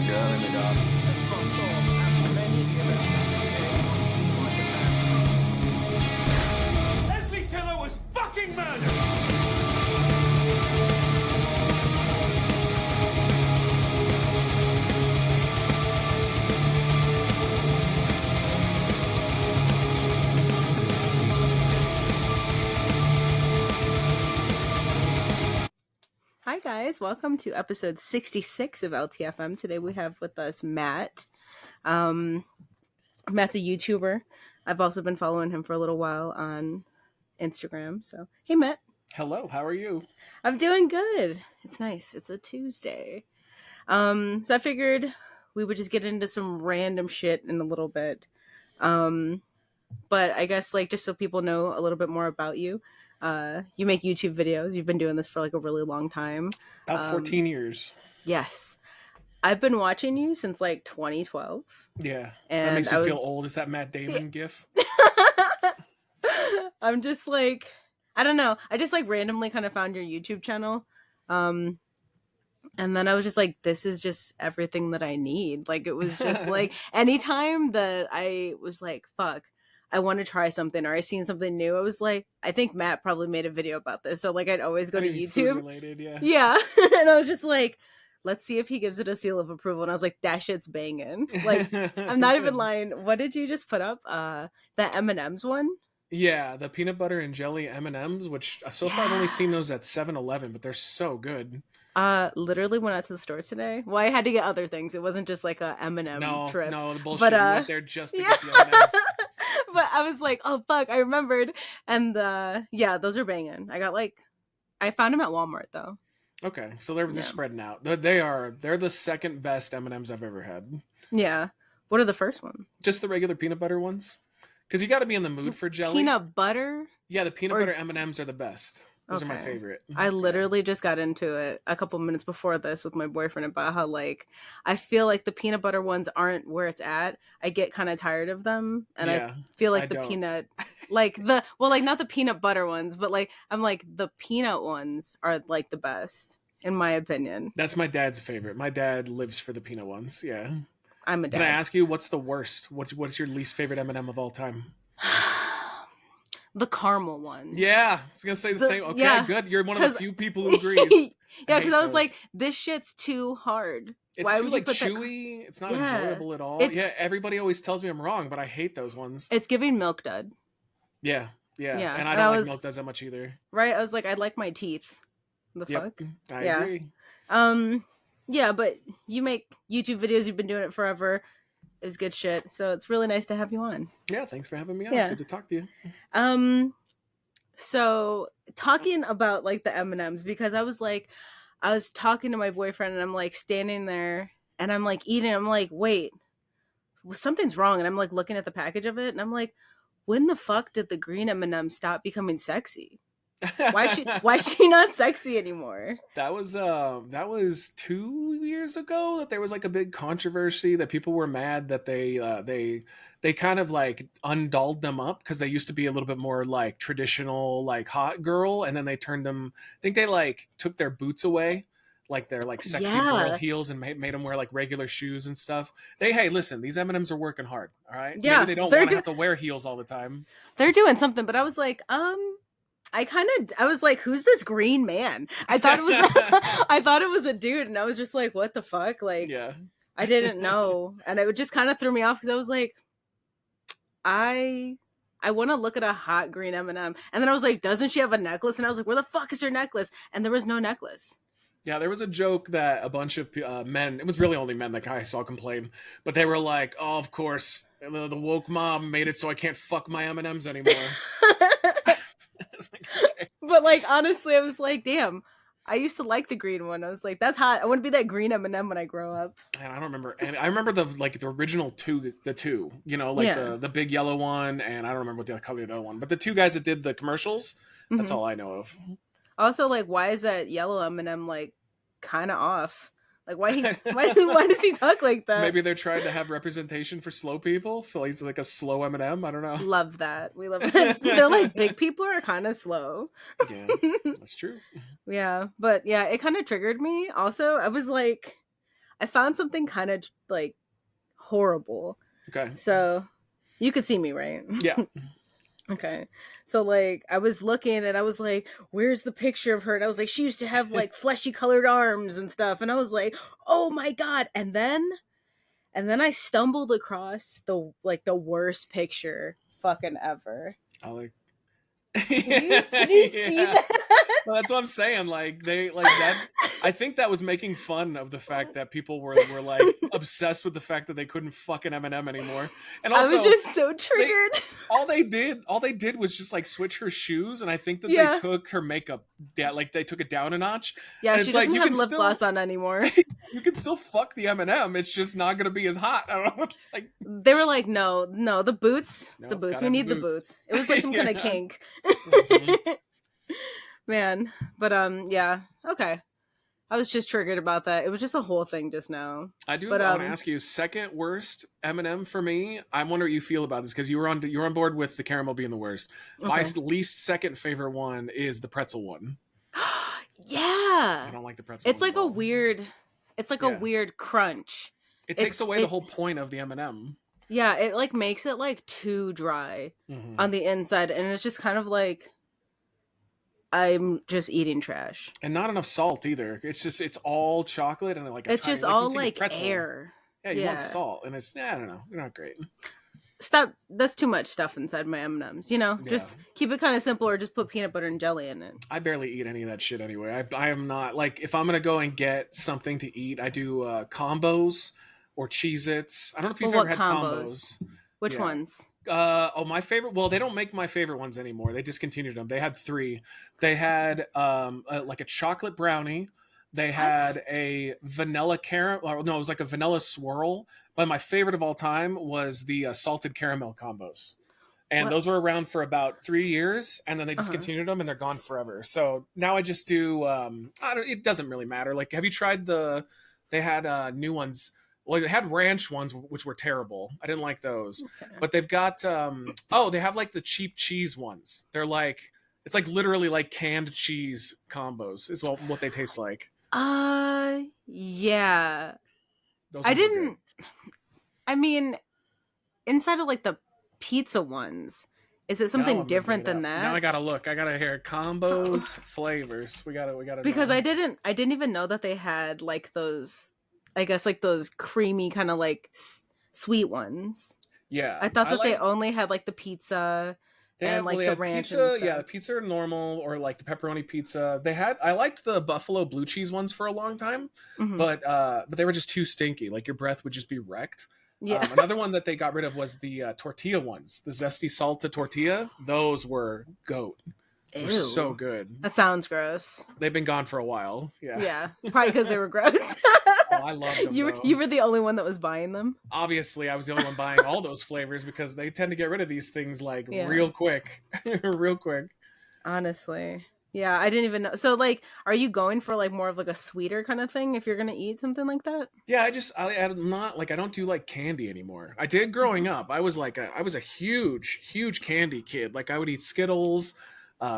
Gerne, nigga. 6 months on, and to many the events succeeding to see my demand. Leslie Tiller was fucking murdered! Hi guys, welcome to episode 66 of LTFM. Today we have with us Matt. Matt's a YouTuber. I've also been following him for a little while on Instagram. So, hey Matt. Hello, how are you? I'm doing good. It's nice. It's a Tuesday. So I figured we would just get into some random shit in a little bit. But I guess just so people know a little bit more about you. You make YouTube videos. You've been doing this for a really long time. About 14 years. Yes. I've been watching you since 2012. Yeah. And that makes me feel old. Is that Matt Damon gif? I'm just I don't know. I just randomly kind of found your YouTube channel. And then I was just this is just everything that I need. It was just anytime that I was fuck, I want to try something or I seen something new, I was I think Matt probably made a video about this. So I'd always go to YouTube. Related, yeah. Yeah. And I was just let's see if he gives it a seal of approval. And I was that shit's banging. I'm not even lying. What did you just put up? That M&M's one? Yeah, the peanut butter and jelly M&Ms, which so far I've only seen those at 7-Eleven, but they're so good. Literally went out to the store today. Well, I had to get other things. It wasn't just a M&M trip. No, the bullshit. But, you went there just to get the M&Ms. But I was oh fuck, I remembered. And yeah, those are banging. I got I found them at Walmart though. Okay, so they're spreading out. They're the second best M&Ms I've ever had. Yeah. What are the first one? Just the regular peanut butter ones. Because you got to be in the mood for jelly. Peanut butter? Yeah, the peanut butter M&Ms are the best. Those are my favorite. I literally just got into it a couple minutes before this with my boyfriend about how I feel the peanut butter ones aren't where it's at. I get kind of tired of them, and I feel the peanut, not the peanut butter ones, but I'm the peanut ones are the best in my opinion. That's my dad's favorite. My dad lives for the peanut ones. Yeah, I'm a dad. Can I ask you what's the worst? What's your least favorite M&M of all time? The caramel one. Yeah, I was gonna say the same. Okay, yeah, good. You're one of the few people who agrees. Yeah, because I was this shit's too hard. It's Why too would you put chewy. It's not enjoyable at all. Yeah, everybody always tells me I'm wrong, but I hate those ones. It's giving Milk Dud. Yeah, and I don't like Milk Duds that much either. Right, I was I like my teeth. The fuck? I agree. Yeah, but you make YouTube videos. You've been doing it forever. It was good shit. So it's really nice to have you on. Yeah, thanks for having me on. Yeah. It's good to talk to you. So talking about the M&Ms, because I was talking to my boyfriend and I'm standing there and I'm eating. I'm wait, something's wrong. And I'm looking at the package of it and I'm when the fuck did the green M&M stop becoming sexy? Why is she not sexy anymore? That was 2 years ago that there was a big controversy that people were mad that they kind of undolled them up because they used to be a little bit more traditional hot girl, and then they turned them. I think they took their boots away, their sexy girl heels, and made them wear regular shoes and stuff. Hey, listen, these M&Ms are working hard, all right? Yeah, maybe they don't want to have to wear heels all the time. They're doing something, but I was I was who's this green man? I thought it was I thought it was a dude, and I was just what the fuck? Yeah. I didn't know. And it just kind of threw me off because I was I want to look at a hot green M&M. And then I was doesn't she have a necklace? And I was where the fuck is her necklace? And there was no necklace. Yeah, there was a joke that a bunch of men, it was really only men that I saw complain, but they were oh, of course, the woke mom made it so I can't fuck my M&Ms anymore. Okay. But honestly, I was damn, I used to like the green one. I was that's hot. I want to be that green M&M when I grow up. And I don't remember, and I remember the original two, the big yellow one, and I don't remember what the color of the other one, but the two guys that did the commercials, that's all I know of. Also, why is that yellow M&M kind of off? Why does he talk like that? Maybe they're trying to have representation for slow people, so he's a slow M&M. I don't know. Love that. We love that. They're big people are kind of slow. Yeah, that's true. Yeah, but yeah, it kind of triggered me. Also, I was I I found something kind of like horrible. Okay. So you could see me, right? Yeah. Okay. So like I was looking and I was like, where's the picture of her? And I was like, she used to have like fleshy colored arms and stuff. And I was like, oh my God. And then I stumbled across the worst picture fucking ever. I like. Can you see that? Well, that's what I'm saying. Like they like that. I think that was making fun of the fact that people were like obsessed with the fact that they couldn't fucking Eminem anymore. And also, I was just so triggered. all they did was just like switch her shoes, and I think that Yeah. they took her makeup down, like they took it down a notch. Yeah, And she it's like, doesn't you have can lip still- gloss on anymore. You can still fuck the Eminem. It's just not gonna be as hot. I don't know. Like They were like, no, the boots. No, The boots. gotta We have need the the boots. boots. It was like some kind of Yeah. kink. Mhm. Man. But yeah. Okay. I was just triggered about that. It was just a whole thing just now. I do But, want to ask you, second worst Eminem for me. I wonder what you feel about this because you were on board with the caramel being the worst. My Okay. least second favorite one is the pretzel one. I Yeah. don't like the pretzel. It's one like at a all. weird a Yeah. weird crunch. It takes it's- away the it- whole point of the M&M. Yeah, it like makes it like too dry Mhm. on the inside, and it's just kind of like I'm just eating trash. And not enough salt either. It's all chocolate and like a It's tiny, just you all think of like pretzel. air. Yeah, you want Yeah. salt, and it's I don't know, they're not great. Stop. That's too much stuff inside my M&Ms. You know, just keep it kind of simple, or just put peanut butter and jelly in it. I barely eat any of that shit anyway. I am not like if I'm gonna go and get something to eat, I do combos or Cheez-Its. I don't know if you've Well, ever what had combos? combos. Which Yeah. ones? My favorite. Well, they don't make my favorite ones anymore. They discontinued them. They had 3. They had like a chocolate brownie. They had a vanilla caramel. Or no, it was like a vanilla swirl. But my favorite of all time was the salted caramel combos. And What? those were around for about 3 years, and then they Uh-huh. discontinued them, and they're gone forever. So now I just do. It doesn't really matter. Like, have you tried the? They had new ones. Well, they had ranch ones, which were terrible. I didn't like those. Okay. But they've got. They have like the cheap cheese ones. They're like it's like literally like canned cheese combos is what they taste like. Yeah. Those I ones were good. didn't. I mean, inside of like the pizza ones, is it Now something I'm different looking than it up. that? Now I gotta look. I gotta hear combos, flavors. We gotta Because know. I didn't even know that they had like those, I guess like those creamy kind of like sweet ones. Yeah, I thought that they like- only had like the pizza and like they the had ranch pizza, and stuff. yeah, the pizza are normal or like the pepperoni pizza. I liked the buffalo blue cheese ones for a long time, Mhm. but they were just too stinky. Like your breath would just be wrecked. Yeah. Another one that they got rid of was the tortilla ones, the zesty salsa tortilla. Those were goat. They were Ew. so good. That sounds gross. They've been gone for a while. Yeah, Yeah, probably because they were gross. Oh, I loved them. You were the only one that was buying them. Obviously, I was the only one buying all those flavors because they tend to get rid of these things like Yeah. real quick, real quick. Honestly, yeah, I didn't even know. So, like, are you going for like more of like a sweeter kind of thing if you're gonna eat something like that? Yeah, I'm not like I don't do like candy anymore. I did growing up. I was a huge candy kid. Like I would eat Skittles,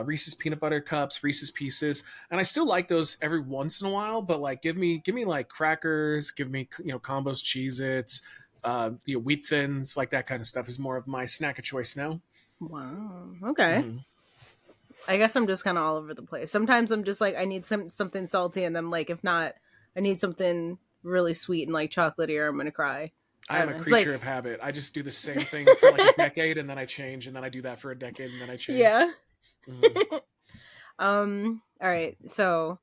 Reese's peanut butter cups, Reese's Pieces, and I still like those every once in a while. But like, give me like crackers, give me combos, Cheez-Its, Wheat Thins, like that kind of stuff is more of my snack of choice now. Wow. Okay. Mhm. I guess I'm just kind of all over the place. Sometimes I'm just like I need something salty, and I'm like, if not, I need something really sweet and like chocolatey, or I'm gonna cry. I am don't a know. It's creature like- of habit. I just do the same thing for like a decade, and then I change, and then I do that for a decade, and then I change. Yeah. Mhm. All right. So,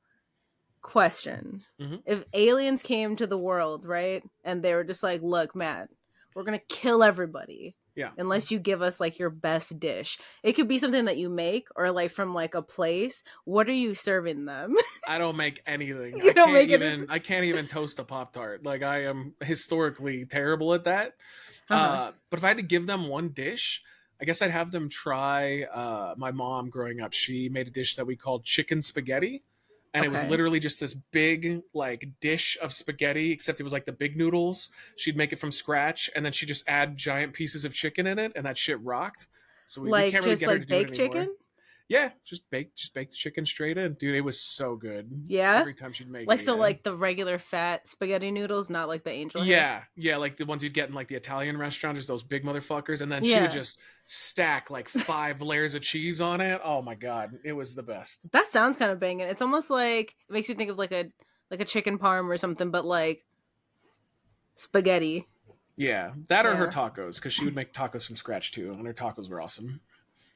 question: Mhm. If aliens came to the world, right, and they were just like, "Look, Matt, we're gonna kill everybody." Yeah. Unless you give us like your best dish. It could be something that you make or like from like a place. What are you serving them? I don't make anything. You don't make I can't even toast a Pop-Tart. Like I am historically terrible at that. Uh-huh. But if I had to give them one dish, I guess I'd have them try my mom growing up. She made a dish that we called chicken spaghetti. And it was Okay. literally just this big like dish of spaghetti, except it was like the big noodles. She'd make it from scratch, and then she'd just add giant pieces of chicken in it, and that shit rocked. So we Like can't really just get her like to do it baked anymore. chicken? Yeah, just bake the chicken straight in, dude. It was so good. Yeah? Every time she'd make Like, it. so, Yeah. like, the regular fat spaghetti noodles, not like the angel hair? Yeah, like the ones you'd get in like the Italian restaurant, just those big motherfuckers, and then she Yeah. would just stack like 5 layers of cheese on it. Oh my god, it was the best. That sounds kind of banging. It's almost like, it makes me think of like a chicken parm or something, but like spaghetti. Yeah, that or her Yeah. tacos, because she would make tacos from scratch too, and her tacos were awesome.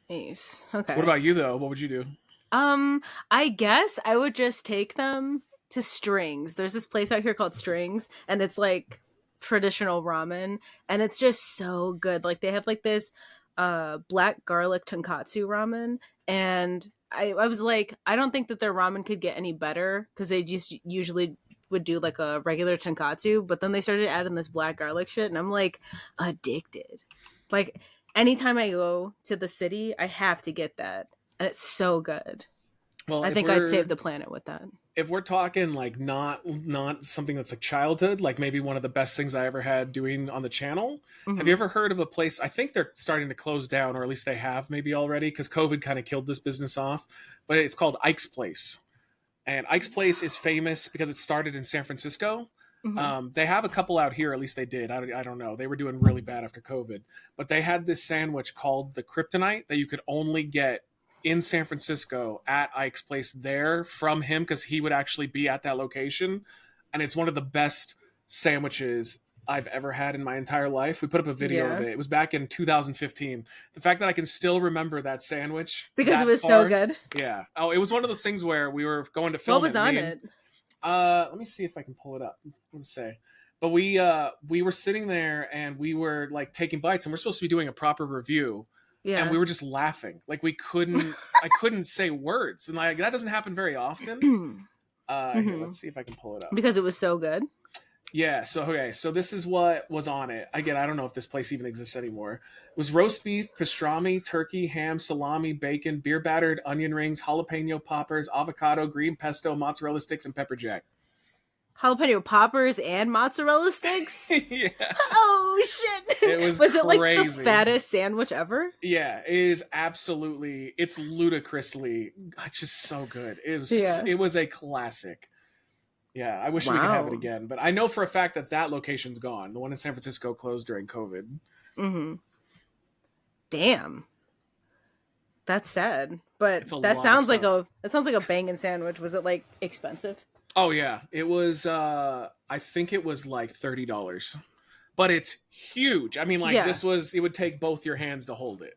Nice. Okay. What about you though? What would you do? I guess I would just take them to Strings. There's this place out here called Strings, and it's like traditional ramen, and it's just so good. Like they have like this black garlic tonkatsu ramen, and I was like, I don't think that their ramen could get any better because they just usually would do like a regular tonkatsu, but then they started adding this black garlic shit, and I'm like addicted. Like anytime I go to the city, I have to get that. And it's so good. Well, I think I'd save the planet with that. If we're talking like not something that's like childhood, like maybe one of the best things I ever had doing on the channel. Mhm. Have you ever heard of a place? I think they're starting to close down, or at least they have maybe already, because COVID kind of killed this business off. But it's called Ike's Place, and Ike's Place is famous because it started in San Francisco. Mhm. They have a couple out here, at least they did. I don't know. They were doing really bad after COVID, but they had this sandwich called the Kryptonite that you could only get in San Francisco at Ike's Place there from him, because he would actually be at that location. And it's one of the best sandwiches I've ever had in my entire life. We put up a video of Yeah. it. It was back in 2015. The fact that I can still remember that sandwich Because that it was far, so good. Yeah. Oh, it was one of those things where we were going to film. What was it, on me and- it? let me see if I can pull it up. Let's say. But we were sitting there and we were like taking bites, and we're supposed to be doing a proper review. Yeah. And we were just laughing. Like we couldn't I couldn't say words. And like that doesn't happen very often. Here, let's see if I can pull it up. Because it was so good. Yeah, so this is what was on it. Again, I don't know if this place even exists anymore. It was roast beef, pastrami, turkey, ham, salami, bacon, beer battered, onion rings, jalapeno poppers, avocado, green pesto, mozzarella sticks, and pepper jack. Jalapeno poppers and mozzarella sticks? Yeah. Oh shit. It was it like the crazy. fattest sandwich ever? Yeah, it is absolutely, it's ludicrously just so good. Yeah. It was a classic. Yeah, I wish we could have it Wow. again, but I know for a fact that location's gone. The one in San Francisco closed during COVID. Mm-hmm. Damn. That's sad. But It's a that lot of sounds like stuff. a banging sandwich. Was it like expensive? Oh yeah, it was. I think it was like $30, but it's huge. I mean, like Yeah. this was. It would take both your hands to hold it.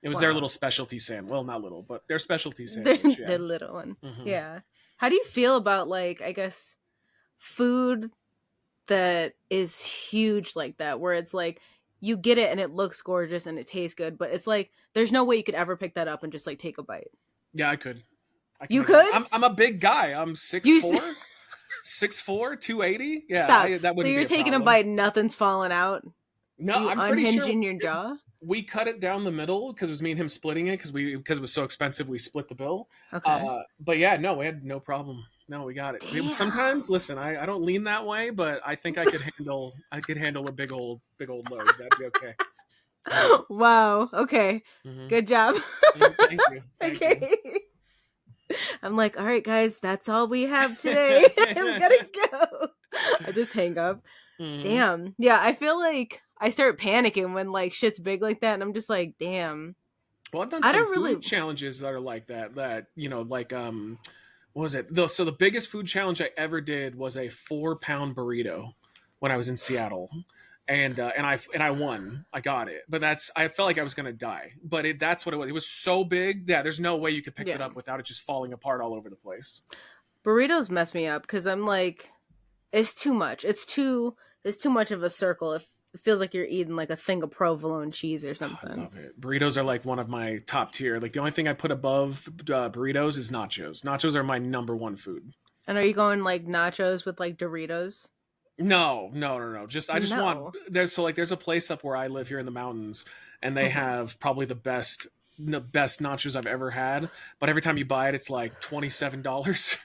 It was their Wow. little specialty sandwich. Well, not little, but their specialty The, sandwich. Yeah. the little one. Mhm. Yeah. How do you feel about like, I guess, food that is huge like that, where it's like you get it and it looks gorgeous and it tastes good, but it's like there's no way you could ever pick that up and just like take a bite. Yeah, I could. You make it. could? I'm a big guy. I'm 6'4", 6'4", 280. Yeah, Stop. that So wouldn't you're be a taking a problem. bite and nothing's falling out? No, you I'm pretty sure unhinging your jaw? we cut it down the middle because it was me and him splitting it because it was so expensive. We split the bill. Okay. But yeah, no, we had no problem. No, we got it. Damn. Sometimes, listen, I don't lean that way, but I think I could handle a big old load. That'd be okay. Wow. Okay. Mhm. Good job. Thank you. Thank you. Okay. I'm like, all right, guys, that's all we have today. We gotta go. I just hang up. Mhm. Damn. Yeah, I feel like I start panicking when like shit's big like that, and I'm just like, damn. Well, I've done I some don't food really- challenges that are like that. That like what was it? So the biggest food challenge I ever did was a 4-pound burrito when I was in Seattle, and I won. I got it, but I felt like I was gonna die. But that's what it was. It was so big. Yeah, there's no way you could pick it Yeah. up without it just falling apart all over the place. Burritos mess me up because I'm like, it's too much. It's too much of a circle. It feels like you're eating like a thing of provolone cheese or Oh, I something. love it. Burritos are like one of my top tier. Like the only thing I put above burritos is nachos. Nachos are my number one food. And are you going like nachos with like Doritos? No. I just No. want there's a place up where I live here in the mountains, and they have probably the best nachos I've ever had. But every time you buy it, it's like $27.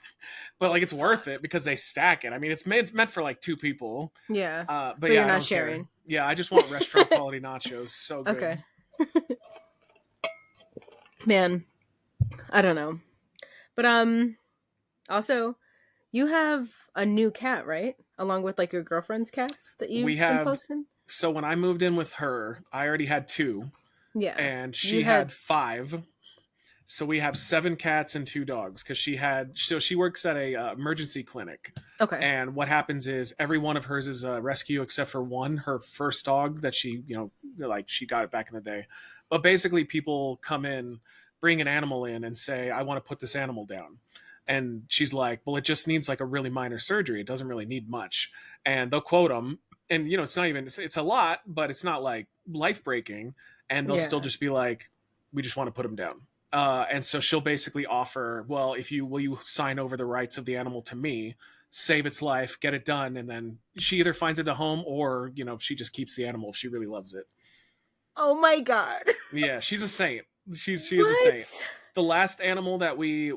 But like it's worth it because they stack it. I mean, it's meant for like 2 people. Yeah. But But yeah, you're I not don't care. sharing. Yeah, I just want restaurant quality nachos. So good. Okay. Man, I don't know. But also you have a new cat, right? Along with like your girlfriend's cats that We you've been have posting? so when I moved in with her, I already had two, Yeah. and You she had had five. So we have 7 cats and 2 dogs because she works at a emergency clinic, okay. and what happens is every one of hers is a rescue except for one, her first dog that she like she got it back in the day. But basically, people come in, bring an animal in, and say, "I want to put this animal down." And she's like, "Well, it just needs like a really minor surgery. It doesn't really need much." And they'll quote them, and it's not even it's a lot, but it's not like life breaking. And they'll still Yeah. just be like, "We just want to put him down." And so she'll basically offer, well, if you will you sign over the rights of the animal to me, save its life, get it done, and then she either finds it a home or she just keeps the animal if she really loves it. Oh my god. Yeah, she's a saint. She is a saint. What? The last animal that we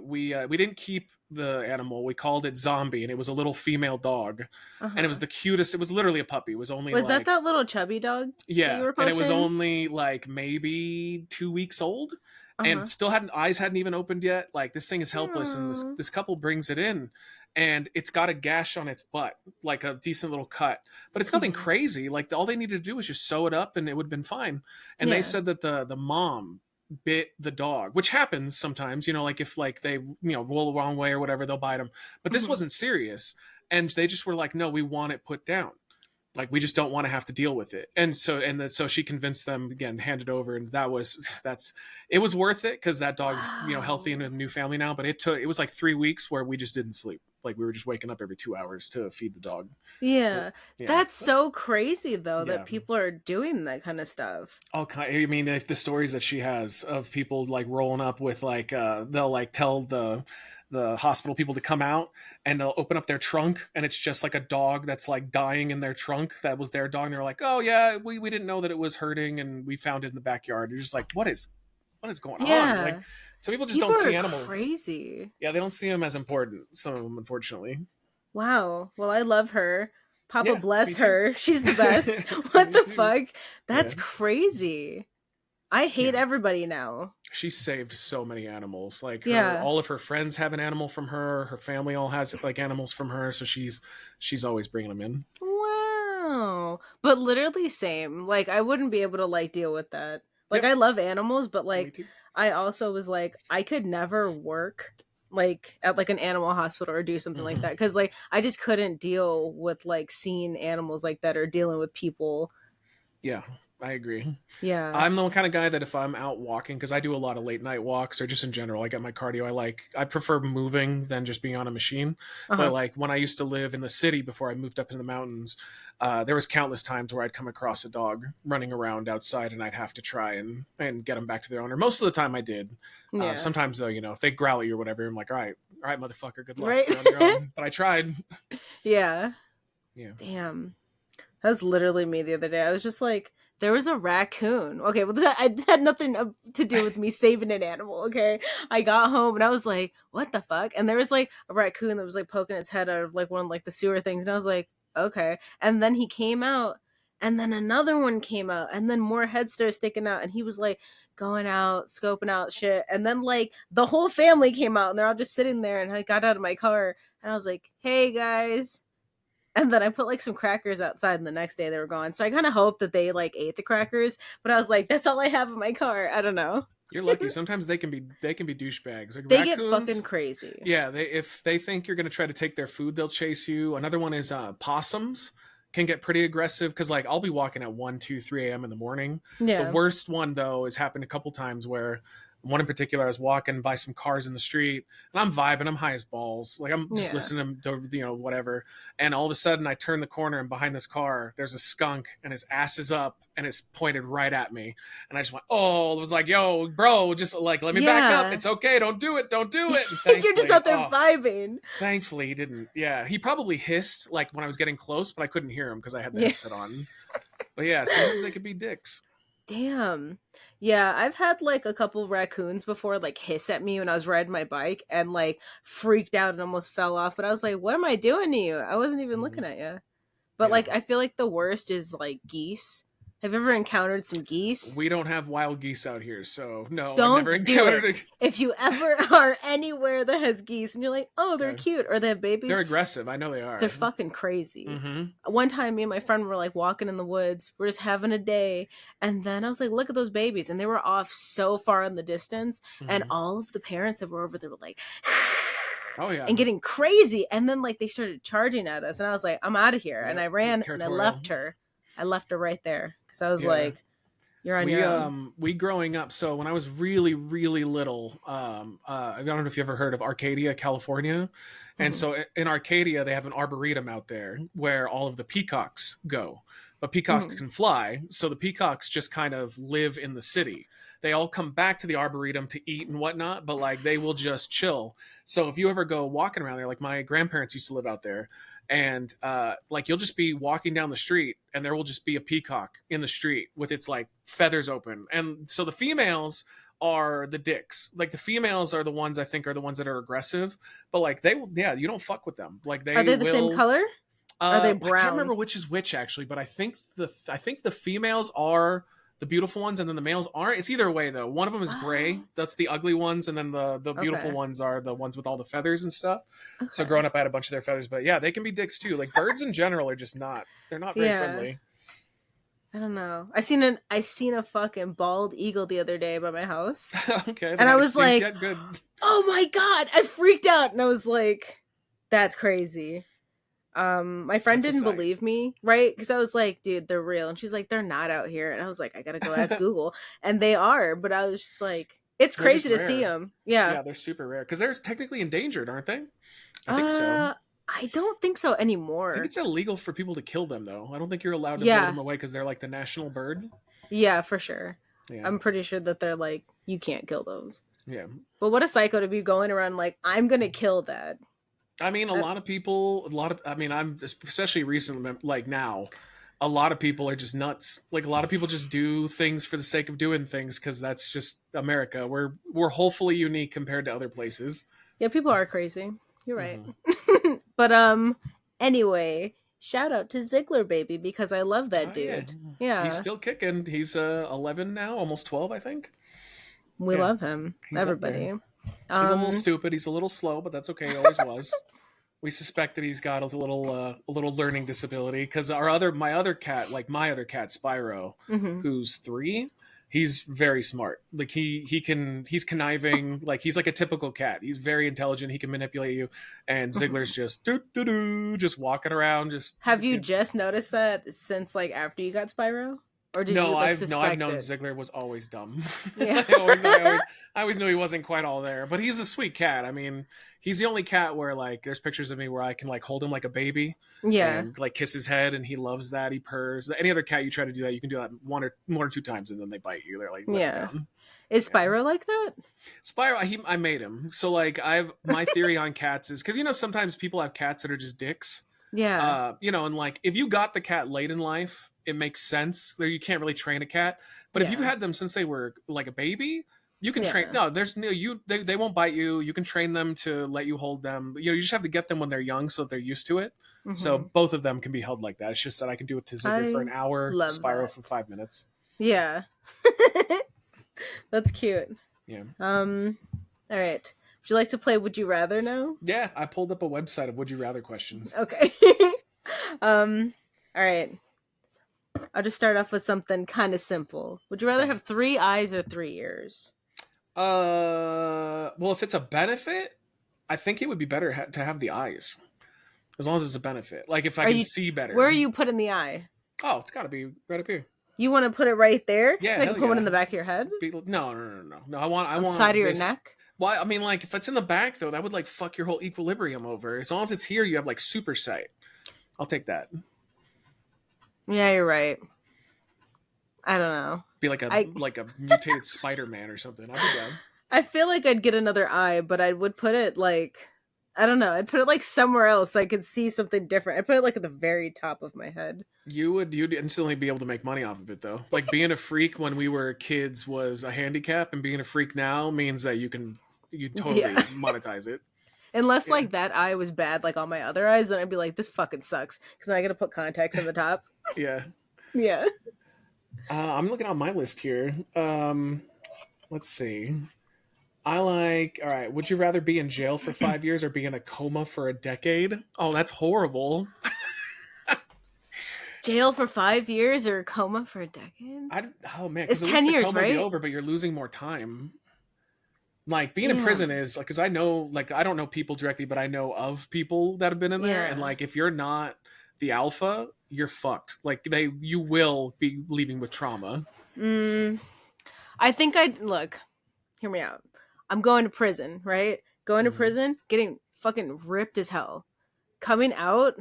didn't keep the animal. We called it Zombie, and it was a little female dog, and it was Uh-huh. the cutest. It was literally a puppy. It was only Was like that little chubby dog that you yeah, were and it was posting? only like maybe 2 weeks old, and Uh-huh. still hadn't eyes hadn't even opened yet. Like this thing is helpless, and this Aw. this couple brings it in, and it's got a gash on its butt, like a decent little cut, but it's nothing Mhm. crazy. Like all they needed to do was just sew it up, and it would have been fine. And they Yeah. said that the mom bit the dog, which happens sometimes. Like if like they roll the wrong way or whatever, they'll bite them. But this Mhm. wasn't serious, and they just were like, no, we want it put down, like we just don't want to have to deal with it. And so she convinced them again, hand it over, and that's it was worth it because that dog's healthy and Wow. a new family now. But it was like 3 weeks where we just didn't sleep, like we were just waking up every 2 hours to feed the dog. But Yeah. yeah, That's so crazy though that yeah, people are doing that kind of stuff. all kind. I mean, if the stories that she has of people like rolling up with like they'll like tell the hospital people to come out, and they'll open up their trunk, and it's just like a dog that's like dying in their trunk that was their dog, and they're like, oh yeah, we didn't know that it was hurting, and we found it in the backyard. You're just like, what is going on? Like, Yeah. some people just People don't are see animals. crazy. Yeah, they don't see them as important, some of them, unfortunately. Wow. Well, I love her. Papa Yeah, me bless too. her. She's the best. What Me the too. fuck? Yeah, That's crazy. I hate yeah. everybody now. She saved so many animals. Like Yeah. all of her friends have an animal from her. Her family all has like animals from her. So she's always bringing them in. Wow. But literally same. Like I wouldn't be able to like deal with that. Like Yep, I love animals, but me like too. I also was like I could never work like at like an animal hospital or do something like Hmm. that cuz like I just couldn't deal with like seeing animals like that or dealing with people. Yeah, I agree. Yeah. I'm the kind of guy that if I'm out walking, because I do a lot of late night walks or just in general, I get my cardio. I prefer moving than just being on a machine. But Uh-huh. like when I used to live in the city before I moved up in the mountains, there was countless times where I'd come across a dog running around outside, and I'd have to try and get them back to their owner. Most of the time I did. Yeah. Sometimes though, if they growl at you or whatever, I'm like, all right, motherfucker, good luck. Right? You're on your own. But I tried. Yeah. Yeah. Damn. That was literally me the other day. I was just like, there was a raccoon. Okay, well, that had nothing to do with me saving an animal. Okay, I got home and I was like, what the fuck? And there was like a raccoon that was like poking its head out of like one of like the sewer things, and I was like, okay. And then he came out, and then another one came out, and then more heads started sticking out, and he was like going out, scoping out shit, and then like the whole family came out, and they're all just sitting there, and I got out of my car, and I was like, hey guys. And then I put like some crackers outside, and the next day they were gone. So I kind of hoped that they like ate the crackers, but I was like, that's all I have in my car. I don't know. You're lucky. Sometimes they can be douchebags. Like They get fucking raccoons. crazy. Yeah, if they think you're going to try to take their food, they'll chase you. Another one is possums can get pretty aggressive because like I'll be walking at 1, 2, 3 a.m. in the morning. The Yeah. worst one though has happened a couple times where one in particular I was walking by some cars in the street, and I'm vibing, I'm high as balls, like I'm just Yeah. listening to whatever, and all of a sudden I turn the corner, and behind this car there's a skunk, and his ass is up and it's pointed right at me, and I just went, oh, it was like, yo bro, just like let me back up, Yeah. it's okay, don't do it, don't do it. And You're just thankfully, out there vibing. thankfully he didn't. Yeah, he probably hissed like when I was getting close, but I couldn't hear him because I had the Yeah. headset on. But yeah, sometimes they could be dicks. Damn. Yeah, I've had like a couple raccoons before like hiss at me when I was riding my bike and like freaked out and almost fell off. But I was like, what am I doing to you? I wasn't even Mhm. looking at you. But Yeah. like I feel like the worst is like geese Have you ever encountered some geese? We don't have wild geese out here, so no, I've Don't never do encountered it. it. If you ever are anywhere that has geese and you're like, oh, they're Okay. cute, or they have babies, They're aggressive. I know they are. they're fucking crazy. Mm-hmm. One time, me and my friend were like walking in the woods. We're just having a day. And then I was like, look at those babies. And they were off so far in the distance. And Mm-hmm. all of the parents that were over there were like, Oh yeah. and getting crazy. And then like they started charging at us. And I was like, I'm out of here. Yep. And I ran and I Territorial. left her. I left her right there. Because I was Yeah. like, you're on your own. We growing up, so when I was really, really little, I don't know if you ever heard of Arcadia, California. And so in Arcadia, they have an arboretum out there where all of the peacocks go. But peacocks can fly, so the peacocks just kind of live in the city. They all come back to the arboretum to eat and whatnot, but like they will just chill. So if you ever go walking around there, like my grandparents used to live out there, and like you'll just be walking down the street and there will just be a peacock in the street with its like feathers open. And so the females are the dicks. Like the females are the ones I think are the ones that are aggressive, but like they will, yeah, you don't fuck with them. Like Are they the same color? Are they I brown? can't remember which is which actually, but I think the females are the beautiful ones and then the males aren't. It's either way though. One of them is gray. That's the ugly ones, and then the beautiful Okay. ones are the ones with all the feathers and stuff. So Okay. growing up I had a bunch of their feathers, but yeah, they can be dicks too. Like birds in general are just not, they're not very Yeah. friendly. I don't know. I seen a fucking bald eagle the other day by my house. Okay. And I was like, yet. Good. oh my God, I freaked out. And I was like, that's crazy. My friend That's a didn't sight. believe me, right? Because I was like, dude, they're real. And she's like, they're not out here. And I was like, I gotta go ask Google. And they are, but I was just like, it's They're crazy to just see rare. them. Yeah. Yeah, they're super rare because they're technically endangered, aren't they? I think so. I don't think so I anymore. think it's illegal for people to kill them though. I don't think you're allowed to Yeah. blow them away because they're like the national bird. Yeah, for sure. Yeah. I'm pretty sure that they're like, you can't kill those. Yeah. But what a psycho to be going around like, I'm gonna kill that. I mean, I'm especially recently, like now, a lot of people are just nuts. Like a lot of people just do things for the sake of doing things because that's just America. We're hopefully unique compared to other places. Yeah, people are crazy. You're right. Mhm. But anyway, shout out to Ziggler baby because I love that Oh, dude. Yeah. He's still kicking. He's 11 now, almost 12, I think. We Yeah. love him. He's up Everybody. there. He's a little stupid. He's a little slow, but that's okay. He always was. We suspect that he's got a little learning disability because my other cat, Spyro, Mhm. who's 3, he's very smart. Like he's conniving. Like he's like a typical cat. He's very intelligent. He can manipulate you. And Ziggler's just just walking around. Have you just noticed that since like after you got Spyro? Or did you like, suspect I've known it? Ziggler was always dumb. Yeah. I always knew he wasn't quite all there, but he's a sweet cat. I mean, he's the only cat where like there's pictures of me where I can like hold him like a baby, Yeah. and like kiss his head, and he loves that. He purrs. Any other cat you try to do that, you can do that one or two times, and then they bite you. They're like, let Yeah. it down. Is Spyro like that? Spyro, I made him. So like my theory on cats is because sometimes people have cats that are just dicks. Yeah. And like if you got the cat late in life, it makes sense. You can't really train a cat, but if Yeah. you've had them since they were like a baby, you can Yeah. train. No, they won't bite you. You can train them to let you hold them. You just have to get them when they're young so they're used to it. Mhm. So both of them can be held like that. It's just that I can do it to Ziggler for an I hour, love Spyro that. for 5 minutes. Yeah. That's cute. Yeah. All right. Would you like to play Would You Rather now? Yeah, I pulled up a website of would you rather questions. Okay. All right. I'll just start off with something kind of simple. Would you rather Okay. have 3 eyes or 3 ears? Well, if it's a benefit, I think it would be better to have the eyes, as long as it's a benefit. Like if I can see better. Where are you putting the eye? Oh, it's got to be right up here. You want to put it right there? Yeah, Like hell put one in yeah. the back of your head? No. I want On the side of your this- neck? Well, I mean, like if it's in the back though, that would like fuck your whole equilibrium over. As long as it's here, you have like super sight. I'll take that. Yeah, you're right. I don't know. Be like a mutated Spider-Man or something. I'd be down. I feel like I'd get another eye, but I would put it like, I don't know. I'd put it like somewhere else so I could see something different. I'd put it like at the very top of my head. You'd instantly be able to make money off of it though. Like being a freak when we were kids was a handicap, and being a freak now means that you totally Yeah. monetize it. Unless Yeah. like that eye was bad, like all my other eyes, then I'd be like, this fucking sucks. Because then I gotta put contacts in the top. Yeah. Yeah. I'm looking on my list here. Let's see. All right, would you rather be in jail for 5 years or be in a coma for a decade? Oh, that's horrible. Jail for 5 years or coma for a decade? I, oh man, It's because at 10 least the years, coma will be right? over, but you're losing more time. Like being in Yeah. prison is like, because I know, like, I don't know people directly, but I know of people that have been in there, and Yeah. like, if you're not the alpha, you're fucked. Like you will be leaving with trauma. Mm, I think I'd look, hear me out. I'm going to prison, right? Going to Mhm. prison, getting fucking ripped as hell. Coming out,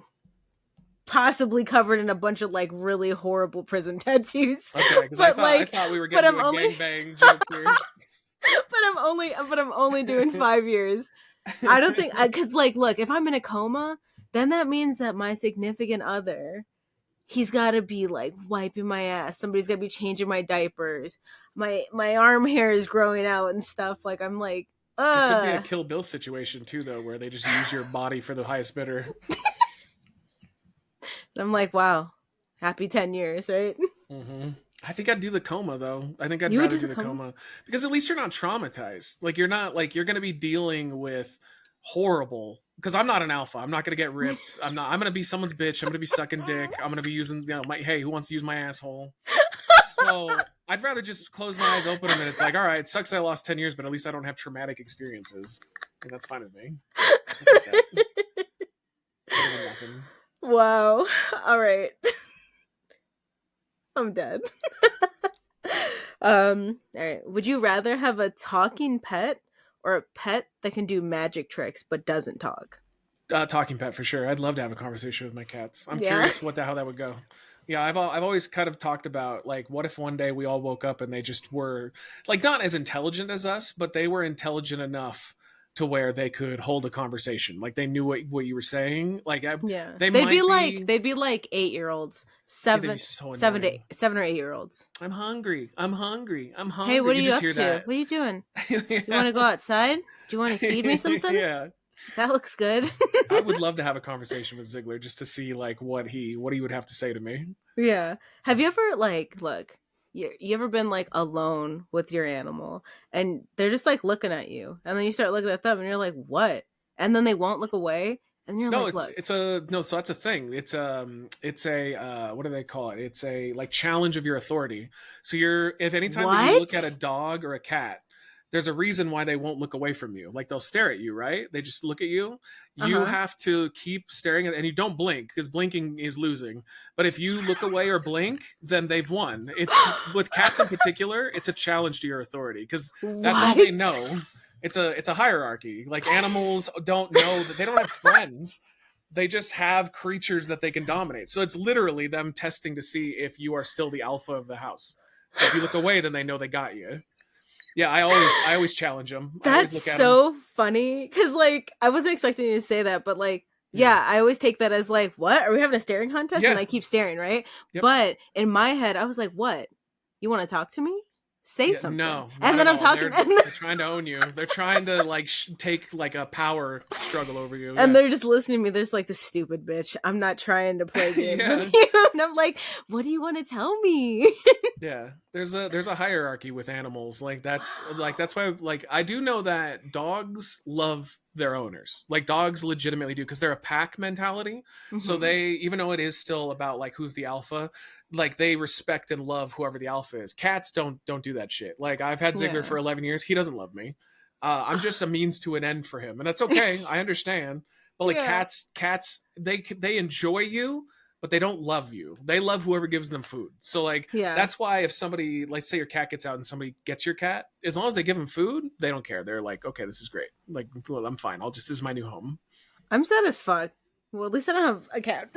possibly covered in a bunch of like really horrible prison tattoos. Okay, because But I like, thought we were but getting I'm to a only gangbang joke here. but I'm only doing 5 years. I don't think because like look, if I'm in a coma, then that means that my significant other, he's got to be like wiping my ass. Somebody's got to be changing my diapers. My arm hair is growing out and stuff. Like I'm like, It could be a uh. Kill Bill situation too, though, where they just use your body for the highest bidder. I'm like, wow, happy 10 years, right? hmm I think I'd do the coma though. I think I'd You would rather do do the the coma. coma because at least you're not traumatized. Like you're not like you're going to be dealing with horrible. Because I'm not an alpha. I'm not going to get ripped. I'm not. I'm going to be someone's bitch. I'm going to be sucking dick. I'm going to be using my hey, who wants to use my asshole? So I'd rather just close my eyes, open them, and it's like, all right, it sucks I lost 10 years, but at least I don't have traumatic experiences. And that's fine with me. I'll take that. Better than nothing. Wow. All right. I'm dead. All right. Would you rather have a talking pet or a pet that can do magic tricks but doesn't talk? Talking pet for sure. I'd love to have a conversation with my cats. I'm Yeah. curious how that would go. Yeah, I've always kind of talked about like what if one day we all woke up and they just were like not as intelligent as us, but they were intelligent enough to where they could hold a conversation. Like they knew what you were saying. Yeah. They might be. They'd be like 8-year-olds. Yeah, they'd be so Seven to annoying. 7 or 8-year-olds. I'm hungry. I'm hungry. I'm Hey, hungry. what are You you just up hear to? that. What are you doing? You want Yeah. to go outside? Do you want to feed me something? Yeah. That looks good. I would love to have a conversation with Ziegler just to see like what he would have to say to me. Yeah. Have you ever like look? You ever been like alone with your animal and they're just like looking at you and then you start looking at them and you're like, what? And then they won't look away and you're No, like, look, it's a no. So that's a thing. It's a what do they call it? It's a like challenge of your authority. So you're if anytime that you look at a what? dog or a cat, there's a reason why they won't look away from you. Like they'll stare at you, right? They just look at you. Uh You huh. have to keep staring at, and you don't blink because blinking is losing. But if you look away or blink, then they've won. It's with cats in particular. It's a challenge to your authority because that's all What? they know. It's a hierarchy. Like animals don't know that they don't have friends. They just have creatures that they can dominate. So it's literally them testing to see if you are still the alpha of the house. So if you look away, then they know they got you. Yeah, I always challenge them. I always That's look at them. so funny because like I wasn't expecting you to say that, but like Yeah, yeah, I always take that as like, what? Are we having a staring contest? And yeah, I keep staring, right? yep, But in my head, I was like, what? You want to talk to me? Say yeah. something. No, And not then at I'm all. talking, They're trying to own you. They're trying to like take like a power struggle over you. and Yeah, they're just listening to me. There's like this stupid bitch. I'm not trying to play games yeah. with you. And I'm like, what do you want to tell me? Yeah, there's a hierarchy with animals. That's why like I do know that dogs love their owners. Like dogs legitimately do because they're a pack mentality. So Hmm. they even though it is still about like who's the alpha, like they respect and love whoever the alpha is. Cats don't do that shit. Like I've had Ziggler Yeah. for 11 years. He doesn't love me. I'm just a means to an end for him, and that's okay. I understand. But like Yeah. cats, they enjoy you, but they don't love you. They love whoever gives them food. So like Yeah. that's why if somebody, like say your cat gets out and somebody gets your cat, as long as they give them food, they don't care. They're like, okay, this is great. Like, well, I'm fine. This is my new home. I'm sad as fuck. Well, at least I don't have a cat.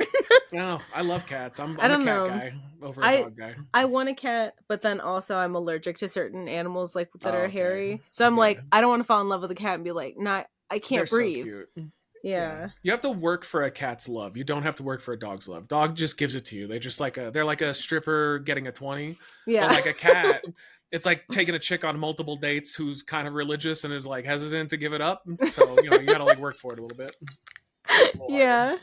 No, I love cats. I'm I I'm a don't cat know. guy over a I dog guy. I want a cat, but then also I'm allergic to certain animals like that Oh, are okay. hairy. So I'm Yeah, like, I don't want to fall in love with a cat and be like, not, I they're can't so breathe. cute. Yeah, Yeah. you have to work for a cat's love. You don't have to work for a dog's love. Dog just gives it to you. They're like a stripper getting a 20, but Yeah. like a cat. It's like taking a chick on multiple dates who's kind of religious and is like hesitant to give it up. So you gotta like work for it a little bit. A little harder. Yeah.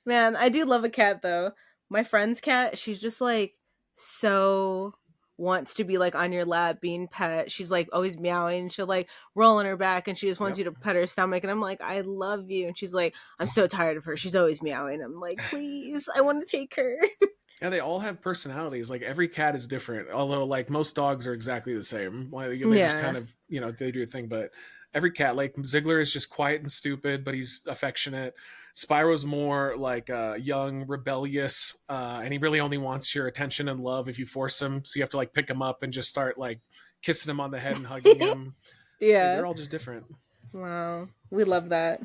Man, I do love a cat though. My friend's cat, she's just like so wants to be like on your lap being pet. She's like always meowing. She'll like roll on her back and she just wants you to pet her stomach. And I'm like, I love you. And she's like, I'm so tired of her. She's always meowing. I'm like, please, I want to take her. Yeah, they all have personalities. Like every cat is different. Although like most dogs are exactly the same. Like, they just kind of, they do a thing. But every cat, like Ziggler is just quiet and stupid, but he's affectionate. Spyro's more like young, rebellious, and he really only wants your attention and love if you force him. So you have to like pick him up and just start like kissing him on the head and hugging him. Yeah. Like, they're all just different. Wow. We love that.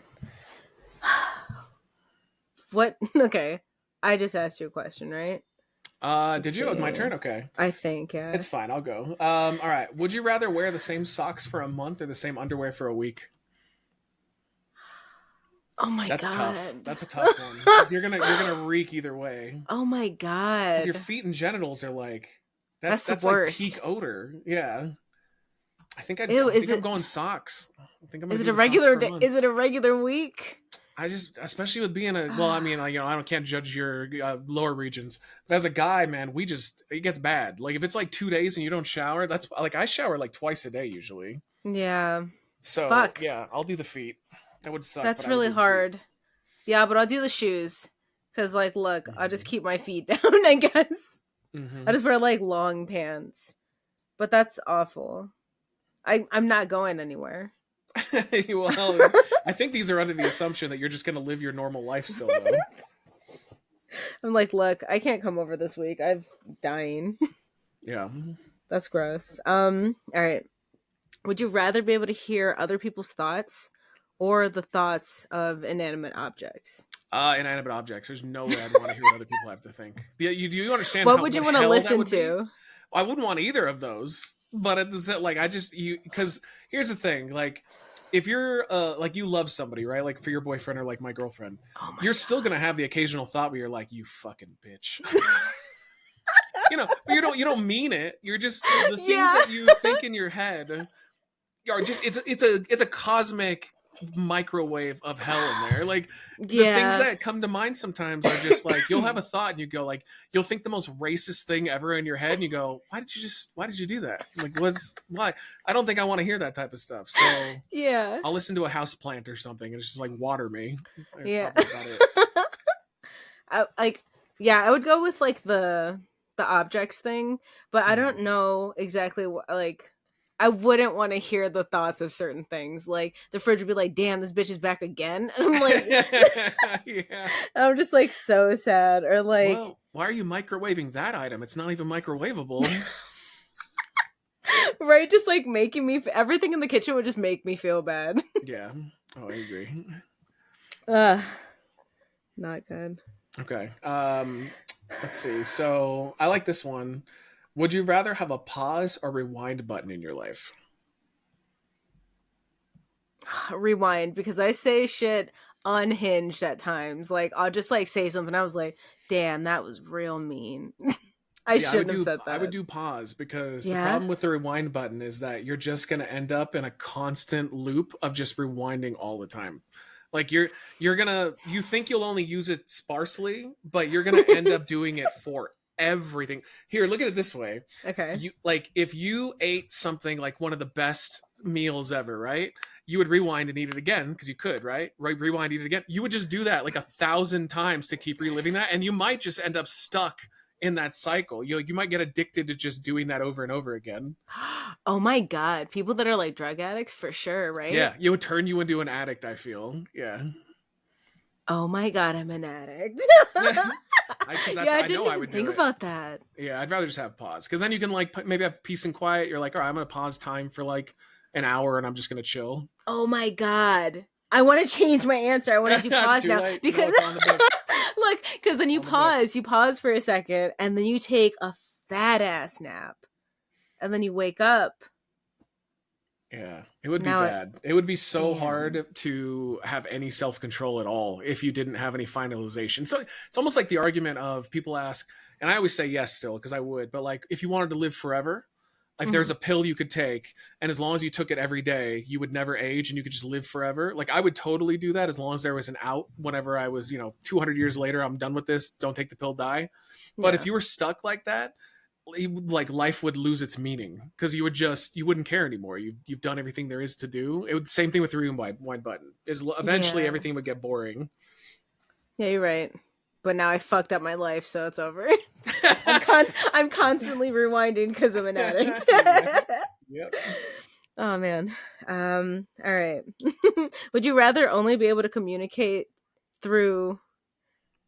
What? Okay. I just asked you a question, right? Did you? My turn? Okay. I think, yeah. It's fine. I'll go. All right. Would you rather wear the same socks for a month or the same underwear for a week? Oh my That's god. tough. That's a tough one. 'Cause you're gonna reek either way. Oh my god. Because your feet and genitals are like that's the like worst. peak odor. Yeah. I think I'm going socks. I think I'm. Is it a regular day? Is it a regular week? I just, especially with being I can't judge your lower regions, but as a guy, man, it gets bad. Like if it's like 2 days and you don't shower, that's like I shower like twice a day usually. Yeah. So Fuck. yeah, I'll do the feet. That would suck. That's really hard. Yeah, but I'll do the shoes. Cause like, look, I'll just keep my feet down, I guess. I just wear like long pants. But that's awful. I'm not going anywhere. Well, I think these are under the assumption that you're just going to live your normal life still, though. I'm like, look, I can't come over this week. I'm dying. Yeah. That's gross. All right. Would you rather be able to hear other people's thoughts or the thoughts of inanimate objects? Inanimate objects. There's no way I'd want to hear what other people have to think. Do you understand what would you want to listen to? I wouldn't want either of those. But because here's the thing, like if you're like you love somebody, right? Like for your boyfriend or like my girlfriend, you're still gonna have the occasional thought where you're like, you fucking bitch. But you don't mean it. You're just the things that you think in your head are just it's a cosmic microwave of hell in there. Like the things that come to mind sometimes are just like you'll have a thought and you go like you'll think the most racist thing ever in your head and you go why did you do that? Like why? I don't think I want to hear that type of stuff. So yeah, I'll listen to a house plant or something and it's just like water me. Yeah. I would go with like the objects thing, but I don't know exactly what like I wouldn't want to hear the thoughts of certain things. Like the fridge would be like, "Damn, this bitch is back again," and I'm like, "Yeah." I'm just like so sad. Or like, well, why are you microwaving that item? It's not even microwavable, right? Just like making me everything in the kitchen would just make me feel bad. Yeah. Oh, I agree. Not good. Okay. Let's see. So I like this one. Would you rather have a pause or rewind button in your life? Rewind, because I say shit unhinged at times. Like I'll just like say something. I was like, "Damn, that was real mean." I shouldn't have said that. I would do pause because the problem with the rewind button is that you're just going to end up in a constant loop of just rewinding all the time. Like you think you'll only use it sparsely, but you're going to end up doing it for everything. Here, look at it this way. Okay. If you ate something like one of the best meals ever, right? You would rewind and eat it again because you could, right? Rewind, eat it again. You would just do that like 1,000 times to keep reliving that, and you might just end up stuck in that cycle. You might get addicted to just doing that over and over again. Oh my god, people that are like drug addicts for sure, right? Yeah, it would turn you into an addict, I feel. Yeah. Oh my god, I'm an addict. I didn't even think about that. Yeah, I'd rather just have pause because then you can like maybe have peace and quiet. You're like, all right, I'm gonna pause time for like an hour and I'm just gonna chill. Oh my god, I want to change my answer. I want to do pause now late. because look, because then you pause for a second, and then you take a fat ass nap, and then you wake up. Yeah, it would be bad. It would be so hard to have any self-control at all if you didn't have any finalization. So it's almost like the argument of people ask, and I always say yes still because I would, but like if you wanted to live forever, like there's a pill you could take, and as long as you took it every day, you would never age and you could just live forever. Like I would totally do that as long as there was an out whenever I was, 200 years later, I'm done with this. Don't take the pill, die. But if you were stuck like that, like life would lose its meaning because you wouldn't care anymore. You've done everything there is to do. It would same thing with the rewind button. Is eventually Yeah. everything would get boring. Yeah, you're right. But now I fucked up my life, so it's over. I'm constantly rewinding because I'm an addict. Yep. Oh man. All right. Would you rather only be able to communicate through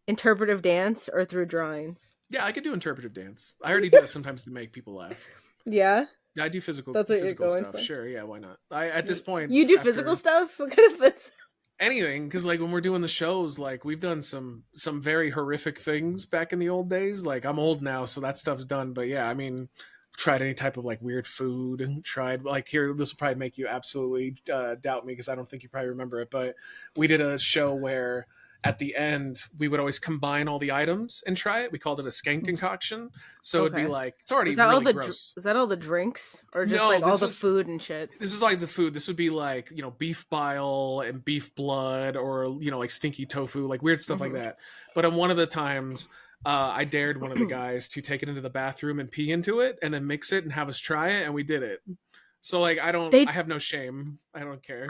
interpretive dance or through drawings? Yeah, I could do interpretive dance. I already do that sometimes to make people laugh. Yeah, Yeah, I do physical that's what you're going stuff. for. Sure, yeah, why not? I at this point You do after physical stuff? What kind of physical? anything, because like when we're doing the shows, like we've done some very horrific things back in the old days. Like I'm old now, so that stuff's done. But yeah, I mean, tried any type of like weird food and tried like here. This will probably make you absolutely doubt me because I don't think you probably remember it. But we did a show where at the end we would always combine all the items and try it. We called it a skank concoction. So it'd be Okay. like it's already Is that really all the gross. is that all the drinks or just No, like all this the was- food and shit? This is like the food. This would be like, beef bile and beef blood or, like stinky tofu, like weird stuff like that. But on one of the times, I dared one of the guys to take it into the bathroom and pee into it and then mix it and have us try it. And we did it. So like, I have no shame. I don't care.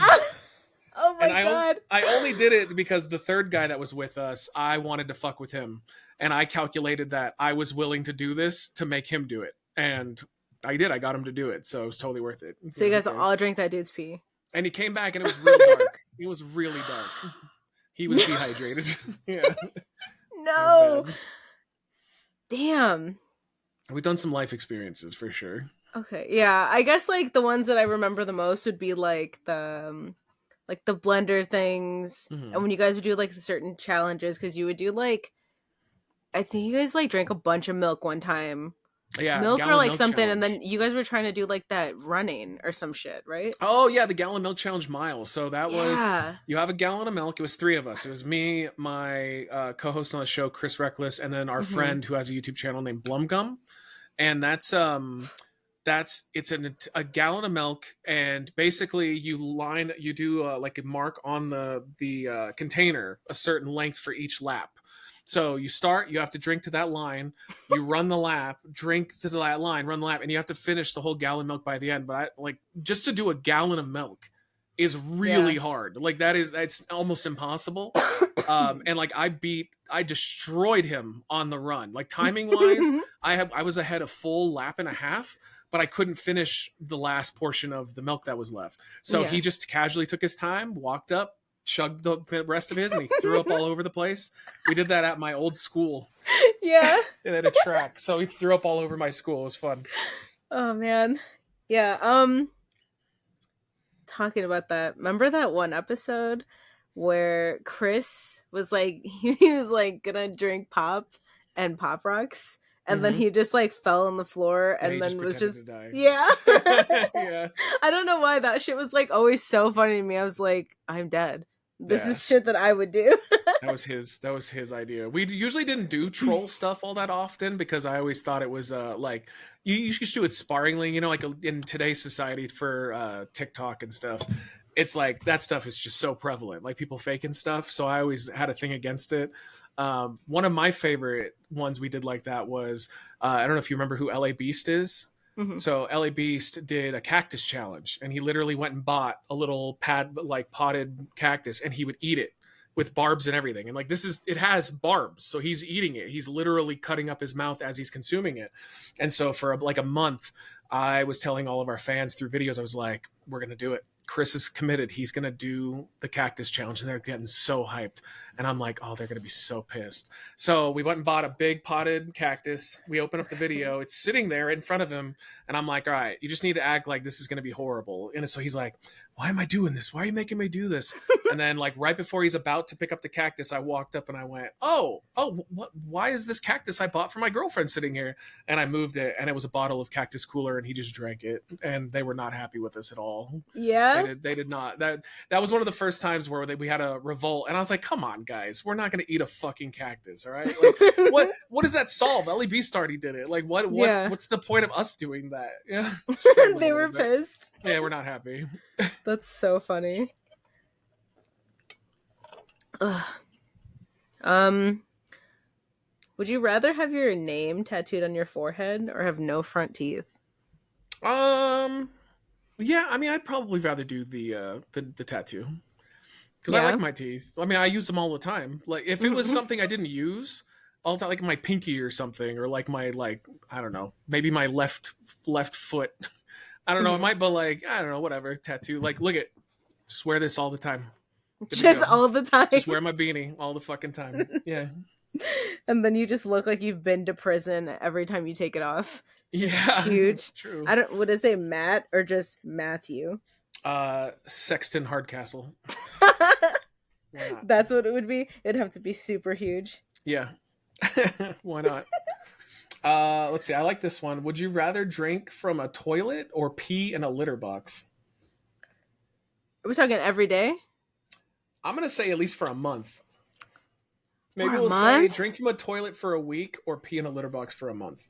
Oh my And god. I only did it because the third guy that was with us, I wanted to fuck with him. And I calculated that I was willing to do this to make him do it. And I did. I got him to do it. So it was totally worth it. So you guys all drank that dude's pee? And he came back and it was real dark. It was really dark. He was dehydrated. Yeah. No. Damn. We've done some life experiences for sure. Okay. Yeah. I guess like the ones that I remember the most would be like the blender things. Mhm. And when you guys would do like the certain challenges, because you would do like, I think you guys like drank a bunch of milk one time. Yeah. Milk or gallon like milk something, challenge. and then you guys were trying to do like that running or some shit, right? Oh yeah, the gallon milk challenge mile. So that was Yeah. you have a gallon of milk. It was 3 of us. It was me, my co-host on the show, Chris Wreckless, and then our friend who has a YouTube channel named Blumgum. And that's it's a gallon of milk, and basically you do like a mark on the container a certain length for each lap. So you have to drink to that line, you run the lap, drink to that line, run the lap, and you have to finish the whole gallon of milk by the end. But just to do a gallon of milk is really hard. Like that's almost impossible. And like I destroyed him on the run. Like timing wise, I was ahead a full lap and a half, but I couldn't finish the last portion of the milk that was left. So he just casually took his time, walked up, chugged the rest of his, and he threw up all over the place. We did that at my old school. Yeah. And at a track. So he threw up all over my school. It was fun. Oh man. Yeah. Talking about that. Remember that one episode where Chris was like he was like gonna drink pop and pop rocks, and then he just like fell on the floor and he then was pretended just to die. yeah. Yeah. I don't know why that shit was like always so funny to me. I was like, I'm dead. This Yeah. is shit that I would do. That was his idea. We usually didn't do troll stuff all that often because I always thought it was like you used to do it sparingly, like in today's society for TikTok and stuff. It's like that stuff is just so prevalent, like people faking stuff. So I always had a thing against it. One of my favorite ones we did like that was I don't know if you remember who LA Beast is. So LA Beast did a cactus challenge, and he literally went and bought a little potted cactus, and he would eat it with barbs and everything. And like it has barbs, so he's eating it. He's literally cutting up his mouth as he's consuming it. And so for like a month, I was telling all of our fans through videos, I was like, we're gonna do it. Chris is committed. He's going to do the cactus challenge. And they're getting so hyped. And I'm like, oh, they're going to be so pissed. So we went and bought a big potted cactus. We open up the video. It's sitting there in front of him. And I'm like, all right, you just need to act like this is going to be horrible. And so he's like, why am I doing this? Why are you making me do this? And then like right before he's about to pick up the cactus, I walked up and I went, oh, what? Why is this cactus I bought for my girlfriend sitting here? And I moved it, and it was a bottle of Cactus Cooler, and he just drank it. And they were not happy with us at all. Yeah. They did not. That was one of the first times where we had a revolt, and I was like, "Come on, guys, we're not going to eat a fucking cactus, all right? Like, what does that solve? Ellie Beast already did it. Like, what's the point of us doing that? Yeah, They were pissed. Yeah, we're not happy. That's so funny. Ugh. Would you rather have your name tattooed on your forehead or have no front teeth? Yeah, I mean, I'd probably rather do the tattoo because I Yeah. like my teeth. I mean, I use them all the time. Like, if it was something I didn't use all the time, like my pinky or something, or like my like I don't know, maybe my left foot. I don't know. It might, but like I don't know, whatever tattoo. Like, look at, just wear this all the time. Good to Just go. all the time. Just wear my beanie all the fucking time. Yeah. And then you just look like you've been to prison every time you take it off. Yeah. Huge. It's true. Would it say Matt or just Matthew? Sexton Hardcastle. Why not? That's what it would be. It'd have to be super huge. Yeah. Why not? Let's see. I like this one. Would you rather drink from a toilet or pee in a litter box? Are we talking every day? I'm gonna say at least for a month. Maybe For a we'll say month? drink from a toilet for a week or pee in a litter box for a month.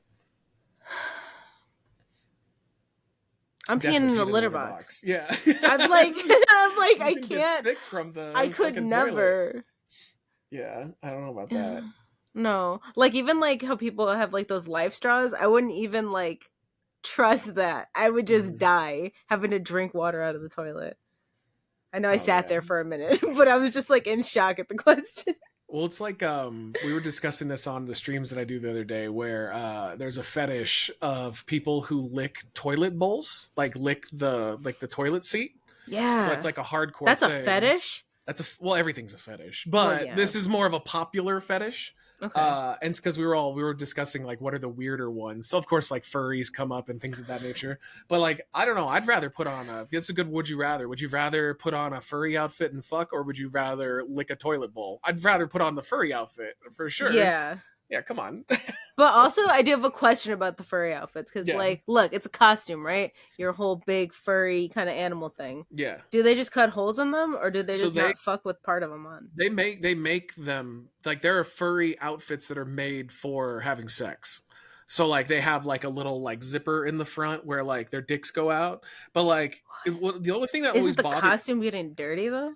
I'm peeing Definitely in a pee litter box. Yeah. I'm like, You I can get can't. sick from the I could fucking never. toilet. Yeah, I don't know about that. No, like even like how people have like those life straws. I wouldn't even like trust that. I would just die having to drink water out of the toilet. I know I sat there for a minute, but I was just like in shock at the question. Well, it's like we were discussing this on the streams that I do the other day, where there's a fetish of people who lick toilet bowls, like lick the toilet seat. Yeah, So it's like a hardcore. That's thing. a fetish. Well, everything's a fetish, but yeah. this is more of a popular fetish. Okay. And it's because we were discussing like what are the weirder ones. So of course like furries come up and things of that nature. But like I don't know, I'd rather put on it's a good would you rather. Would you rather put on a furry outfit and fuck, or would you rather lick a toilet bowl? I'd rather put on the furry outfit for sure. Yeah. Yeah, come on. But also, I do have a question about the furry outfits because, Yeah. like, look, it's a costume, right? Your whole big furry kind of animal thing. Yeah. Do they just cut holes in them, or do they So just not fuck with part of them on? They make them like there are furry outfits that are made for having sex. So like they have like a little like zipper in the front where like their dicks go out. But like the only thing that always Isn't the bothered costume getting dirty though?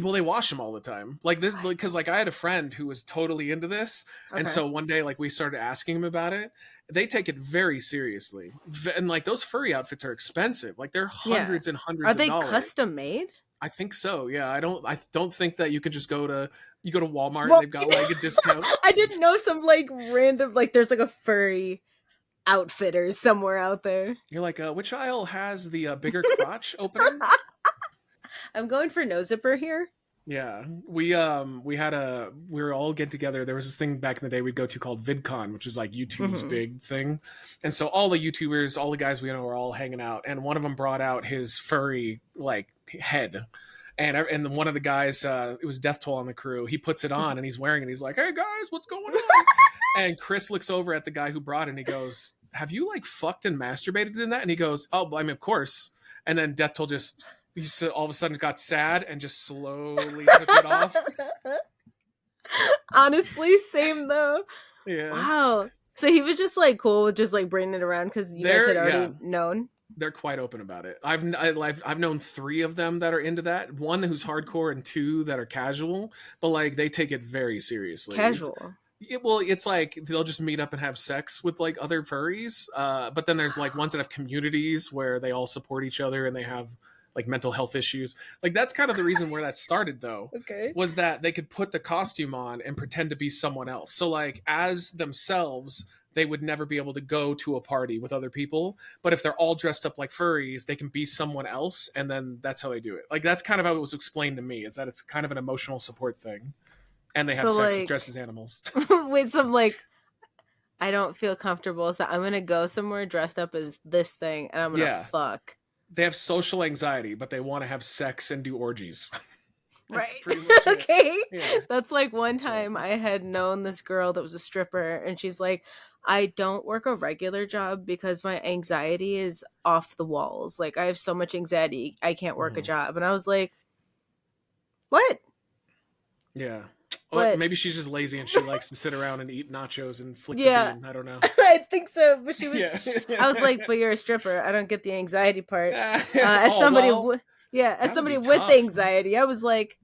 Well, they wash them all the time. Like this, because like I had a friend who was totally into this, and so one day like we started asking him about it. They take it very seriously, and like those furry outfits are expensive. Like they're hundreds and hundreds. Are they of dollars. custom made? I think so. Yeah, I don't think that you could just go to Walmart. Well, They've got like a discount. I didn't know some like random like there's like a furry outfitters somewhere out there. You're like, which aisle has the bigger crotch opening? I'm going for no zipper here. Yeah, we were all get together. There was this thing back in the day we'd go to called VidCon, which is like YouTube's big thing. And so all the YouTubers, all the guys we know were all hanging out. And one of them brought out his furry like head. And one of the guys, it was Death Toll on the crew. He puts it on and he's wearing it. He's like, "Hey guys, what's going on?" And Chris looks over at the guy who brought it and he goes, "Have you like fucked and masturbated in that?" And he goes, "Oh, I mean, of course." And then Death Toll just all of a sudden got sad and just slowly took it off. Honestly, same though. Yeah. Wow. So he was just like cool with just like bringing it around because you guys had already known. They're quite open about it. I've known 3 of them that are into that. 1 who's hardcore and 2 that are casual. But like they take it very seriously. Casual. It's like they'll just meet up and have sex with like other furries. But then there's like ones that have communities where they all support each other and they have like mental health issues. Like that's kind of the reason where that started though. Okay. Was that they could put the costume on and pretend to be someone else. So like as themselves, they would never be able to go to a party with other people. But if they're all dressed up like furries, they can be someone else. And then that's how they do it. Like that's kind of how it was explained to me, is that it's kind of an emotional support thing. And they have sex like, dressed as animals. With some like, I don't feel comfortable, so I'm gonna go somewhere dressed up as this thing and I'm gonna fuck. They have social anxiety, but they want to have sex and do orgies. Right. Okay. Yeah. That's like one time I had known this girl that was a stripper and she's like, I don't work a regular job because my anxiety is off the walls. Like I have so much anxiety, I can't work a job. And I was like, what? Yeah. But, maybe she's just lazy and she likes to sit around and eat nachos and flick the bean. I don't know. I think so. But she was, I was like, but you're a stripper. I don't get the anxiety part. As somebody with anxiety, I was like,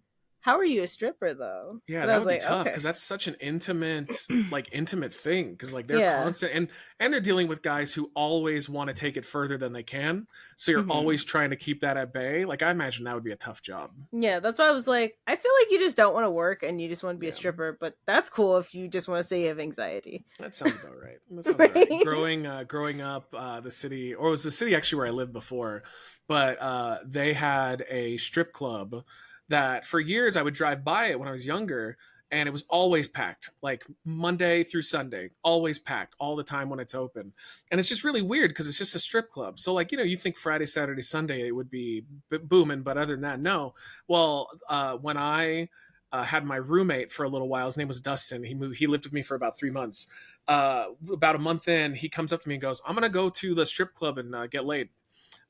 how are you a stripper though? Yeah, But I that was would be like, tough okay. because that's such an intimate thing. Because like they're Yeah. constant and they're dealing with guys who always want to take it further than they can. So you're Hmm. always trying to keep that at bay. Like I imagine that would be a tough job. Yeah, that's why I was like, I feel like you just don't want to work and you just want to be a Yeah, stripper, but that's cool if you just want to say you have anxiety. that sounds about right. That sounds about right. Right? Growing up, the city, or it was the city actually where I lived before, but they had a strip club that for years I would drive by it when I was younger, and it was always packed, like Monday through Sunday, always packed all the time when it's open. And it's just really weird because it's just a strip club. So like you think Friday, Saturday, Sunday it would be booming, but other than that, no. Well, when I had my roommate for a little while. His name was Dustin. He lived with me for about 3 months. About a month in, he comes up to me and goes, "I'm gonna go to the strip club and get laid."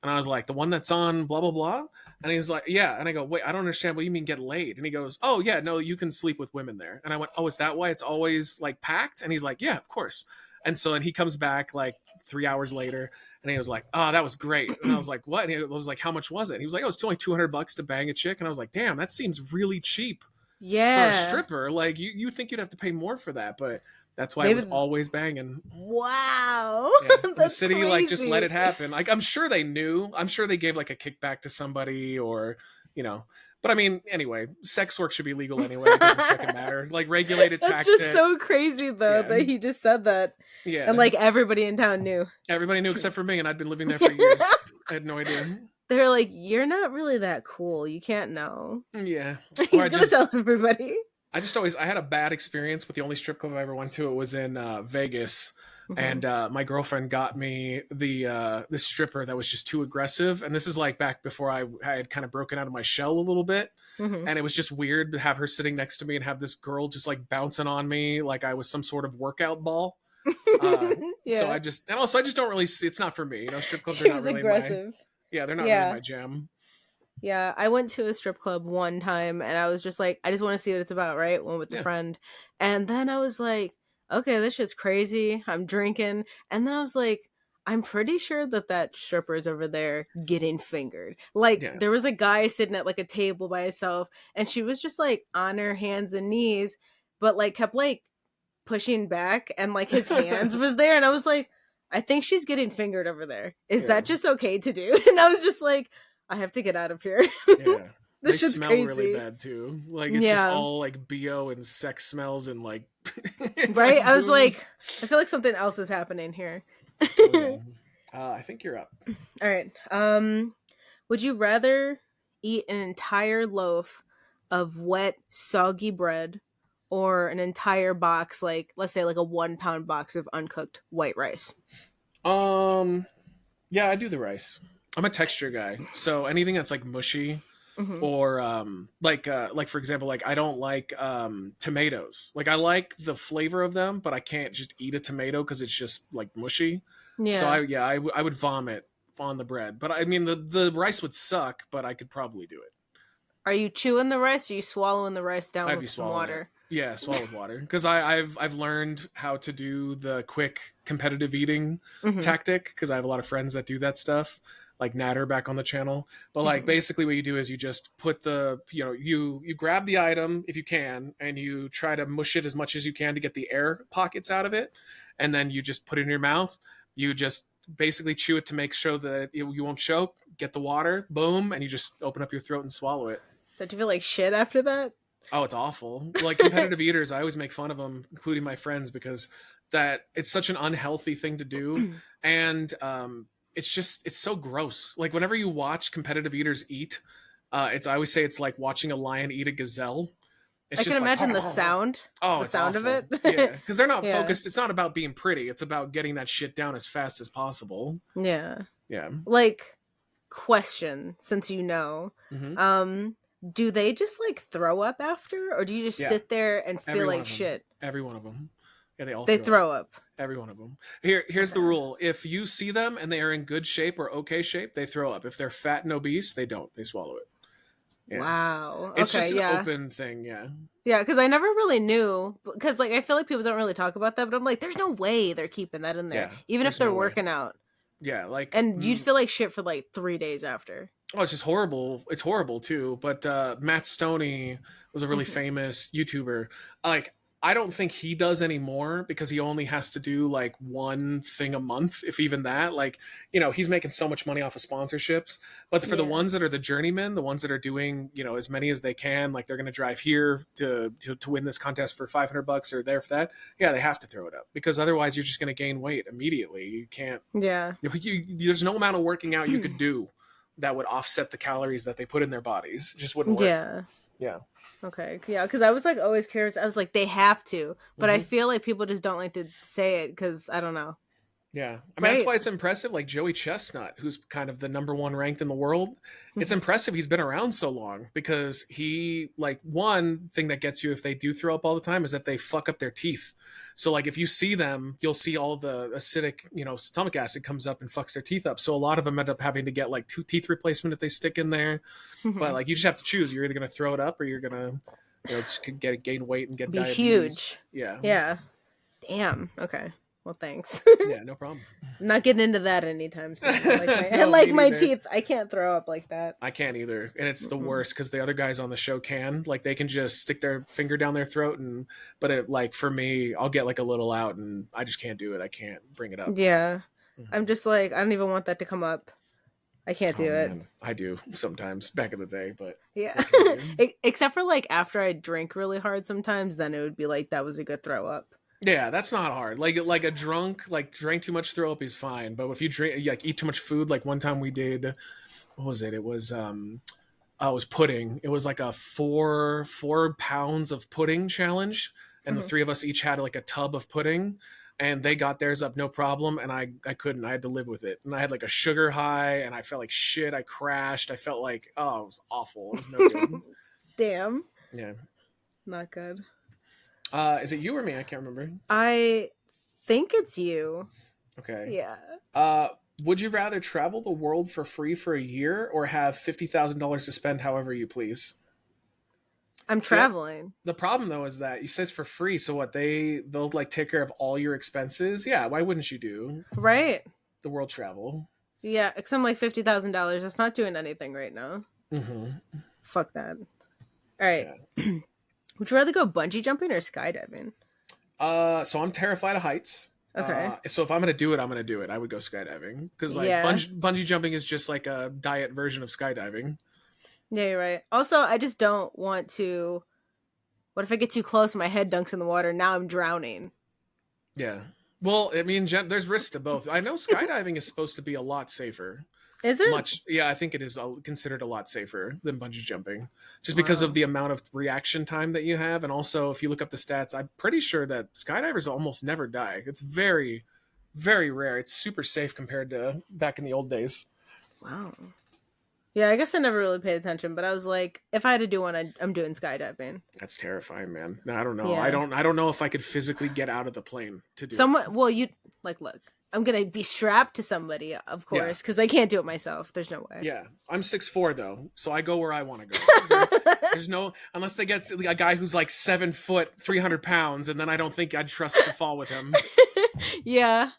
And I was like, "The one that's on blah blah blah." And he's like, "Yeah." And I go, "Wait, I don't understand. What do you mean get laid?" And he goes, "Oh yeah, no, you can sleep with women there." And I went, "Oh, is that why it's always like packed?" And he's like, "Yeah, of course." And so, and he comes back like 3 hours later, and he was like, "Oh, that was great." And I was like, "What?" And he was like, "How much was it?" And he was like, "Oh, it's only $200 to bang a chick." And I was like, "Damn, that seems really cheap for a Yeah. stripper." Like you think you'd have to pay more for that, but that's why it Maybe. was always banging. Wow. Yeah, the That's city like just let crazy. it happen. Like I'm sure they knew. I'm sure they gave like a kickback to somebody, or you know. But I mean, anyway, sex work should be legal anyway. It doesn't fucking matter. Like regulated, That's tax just it. so crazy though Yeah, that he just said that. And yeah. like everybody in town knew. Everybody knew except for me, and I'd been living there for years. I had no idea. They're like, you're not really that cool. You can't know. Yeah, or He's gonna tell everybody. I had a bad experience with the only strip club I ever went to. It was in Vegas, Mhm. and my girlfriend got me the stripper that was just too aggressive. And this is like back before I had kind of broken out of my shell a little bit, Mhm. and it was just weird to have her sitting next to me and have this girl just like bouncing on me like I was some sort of workout ball. So Yeah. I just don't really see. It's not for me. Strip clubs are She not was really my aggressive. yeah, they're not really Yeah. my jam. Yeah, I went to a strip club one time and I was just like, I just want to see what it's about, right? Went with a Yeah, friend. And then I was like, okay, this shit's crazy. I'm drinking. And then I was like, I'm pretty sure that stripper's over there getting fingered. Like, yeah. there was a guy sitting at like a table by himself and she was just like on her hands and knees, but like kept like pushing back and like his hands was there. And I was like, I think she's getting fingered over there. Is Yeah. that just okay to do? And I was just like, I have to get out of here. Yeah. They This shit's smell really crazy. bad too. Like it's just Yeah. all like BO and sex smells and like Right? like I was like, booze. I feel like something else is happening here. Oh yeah. I think you're up. All right. Would you rather eat an entire loaf of wet, soggy bread or an entire box, like let's say like a 1 pound box of uncooked white rice? Um yeah, I do the rice. I'm a texture guy. So anything that's like mushy Hmm. or like for example, like I don't like tomatoes. Like I like the flavor of them, but I can't just eat a tomato cuz it's just like mushy. So Yeah. I would vomit on the bread. But I mean the rice would suck, but I could probably do it. Are you chewing the rice or are you swallowing the rice down I'd be with some swallowing it. water? Yeah, swallow with water. Because I've learned how to do the quick competitive eating Hmm. tactic because I have a lot of friends that do that stuff, like Natter back on the channel. But like Hmm. basically what you do is you just put you grab the item if you can and you try to mush it as much as you can to get the air pockets out of it, and then you just put it in your mouth. You just basically chew it to make sure that you won't choke. Get the water, boom, and you just open up your throat and swallow it. Don't you feel like shit after that? Oh, it's awful. Like competitive eaters, I always make fun of them, including my friends, because that it's such an unhealthy thing to do, and it's so gross. Like whenever you watch competitive eaters eat, it's I always say it's like watching a lion eat a gazelle. It's I can just like imagine the sound. oh, The it's sound of awful. it. Yeah, because they're not Yeah. focused. It's not about being pretty. It's about getting that shit down as fast as possible. Yeah. Yeah. Like, question, since you know. Hmm. Um, do they just like throw up after, or do you just Yeah. sit there and Every feel one like of them. shit? Every one of them. Yeah, they all They throw up. throw up. Every one of them. Here's the Okay. rule: if you see them and they are in good shape or okay shape, they throw up. If they're fat and obese, they don't. They swallow it. Yeah, Wow. it's just Okay. an Yeah. open thing. Yeah, Yeah. Because I never really knew. Because like I feel like people don't really talk about that, but I'm like, there's no way they're keeping that in there, yeah. even if There's they're no way. working out. Yeah, like And you'd feel like shit for like 3 days after. Oh, it's just horrible. It's horrible too. But Matt Stoney was a really Mhm. famous YouTuber. Like, I don't think he does anymore because he only has to do like one thing a month, if even that. Like, he's making so much money off of sponsorships. But for the Yeah. ones that are the journeymen, the ones that are doing, as many as they can, like they're going to drive here to win this contest for $500 or there for that. Yeah, they have to throw it up because otherwise you're just going to gain weight immediately. You can't. Yeah. There's no amount of working out you could do that would offset the calories that they put in their bodies. It just wouldn't work. Yeah. Yeah. Okay. Yeah, because I was like always curious. I was like, they have to, but I Hmm. feel like people just don't like to say it because I don't know. Yeah. I mean, that's Right. why it's impressive. Like Joey Chestnut, who's kind of the number one ranked in the world. It's impressive he's been around so long because he, like, one thing that gets you if they do throw up all the time is that they fuck up their teeth. So, like, if you see them, you'll see all the acidic, stomach acid comes up and fucks their teeth up. So, a lot of them end up having to get, like, 2 teeth replacement if they stick in there. But, like, you just have to choose. You're either going to throw it up or you're going to, just gain weight and get Be diabetes. huge. Yeah. Yeah. Damn. Okay. Well, thanks. Yeah, no problem. I'm not getting into that anytime soon. I No, like me my neither. teeth. I can't throw up like that. I can't either, and it's the Mm-mm. worst because the other guys on the show can, like, they can just stick their finger down their throat, but it, like, for me, I'll get like a little out, and I just can't do it. I can't bring it up. Yeah. Mhm. I'm just like, I don't even want that to come up. I can't do it. Man, I do sometimes back in the day, but Yeah. what can you do? Except for like after I drink really hard sometimes, then it would be like that was a good throw up. Yeah, that's not hard. Like a drunk, like, drank too much, throw up is fine. But if you drink, like, eat too much food, like one time we did, what was it? It was pudding. It was like a 4 pounds of pudding challenge, and the Mhm. three of us each had like a tub of pudding, and they got theirs up no problem, and I couldn't. I had to live with it, and I had like a sugar high, and I felt like shit. I crashed. I felt like, it was awful. It was no good. Damn. Yeah. Not good. Is it you or me? I can't remember. I think it's you. Okay. Yeah. Uh, would you rather travel the world for free for a year or have $50,000 to spend however you please? I'm See, that- traveling. The problem though is that you said it's for free, so what, they'll like take care of all your expenses. Yeah, why wouldn't you do Right. the world travel? Yeah, because I'm like $50,000. That's not doing anything right now. Hmm. Fuck that. All right. Would you rather go bungee jumping or skydiving? So I'm terrified of heights. Okay. So if I'm gonna do it, I'm gonna do it. I would go skydiving because, like, Yeah. bungee jumping is just like a diet version of skydiving. Yeah, you're right. Also, I just don't want to. What if I get too close and my head dunks in the water? Now I'm drowning. Yeah. Well, I mean, there's risks to both. I know skydiving is supposed to be a lot safer. Is it? Yeah, I think it is considered a lot safer than bungee jumping, just because Wow. of the amount of reaction time that you have, and also if you look up the stats, I'm pretty sure that skydivers almost never die. It's very, very rare. It's super safe compared to back in the old days. Wow. Yeah, I guess I never really paid attention, but I was like, if I had to do one, I'm doing skydiving. That's terrifying, man. No, I don't know. Yeah. I don't know if I could physically get out of the plane to do it. Someone, well, you like, look, I'm gonna be strapped to somebody, of course, because I can't do it myself. There's no way. Yeah, I'm 6'4" though, so I go where I want to go. There's no, unless they get a guy who's like 7 foot, 300 pounds, and then I don't think I'd trust to fall with him. Yeah.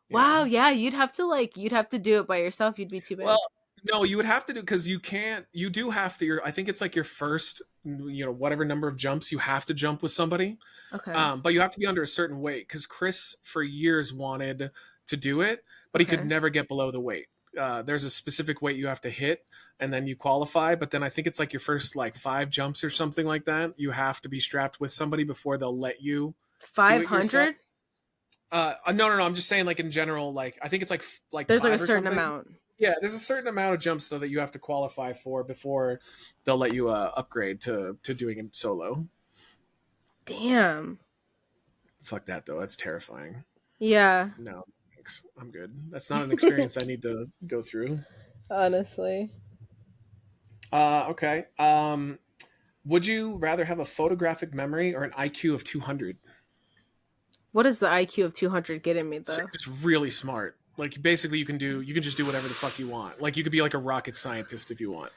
Wow. Yeah, you'd have to do it by yourself. You'd be too big. Well, no, you would have to do, because you can't. You do have to. I think it's like your first, whatever number of jumps you have to jump with somebody. Okay. But you have to be under a certain weight, because Chris for years wanted to do it, but he could Okay. never get below the weight. There's a specific weight you have to hit, and then you qualify. But then I think it's like your first like 5 jumps or something like that. You have to be strapped with somebody before they'll let you. 500. No. I'm just saying, like, in general, like, I think it's like There's like 5 a or certain something. amount. Yeah, there's a certain amount of jumps though that you have to qualify for before they'll let you upgrade to doing it solo. Damn. Fuck that though. That's terrifying. Yeah. No, thanks. I'm good. That's not an experience I need to go through. Honestly. Okay. Would you rather have a photographic memory or an IQ of 200? What does the IQ of 200 get in me So though? it's really smart. Like, basically you can just do whatever the fuck you want. Like, you could be like a rocket scientist if you want.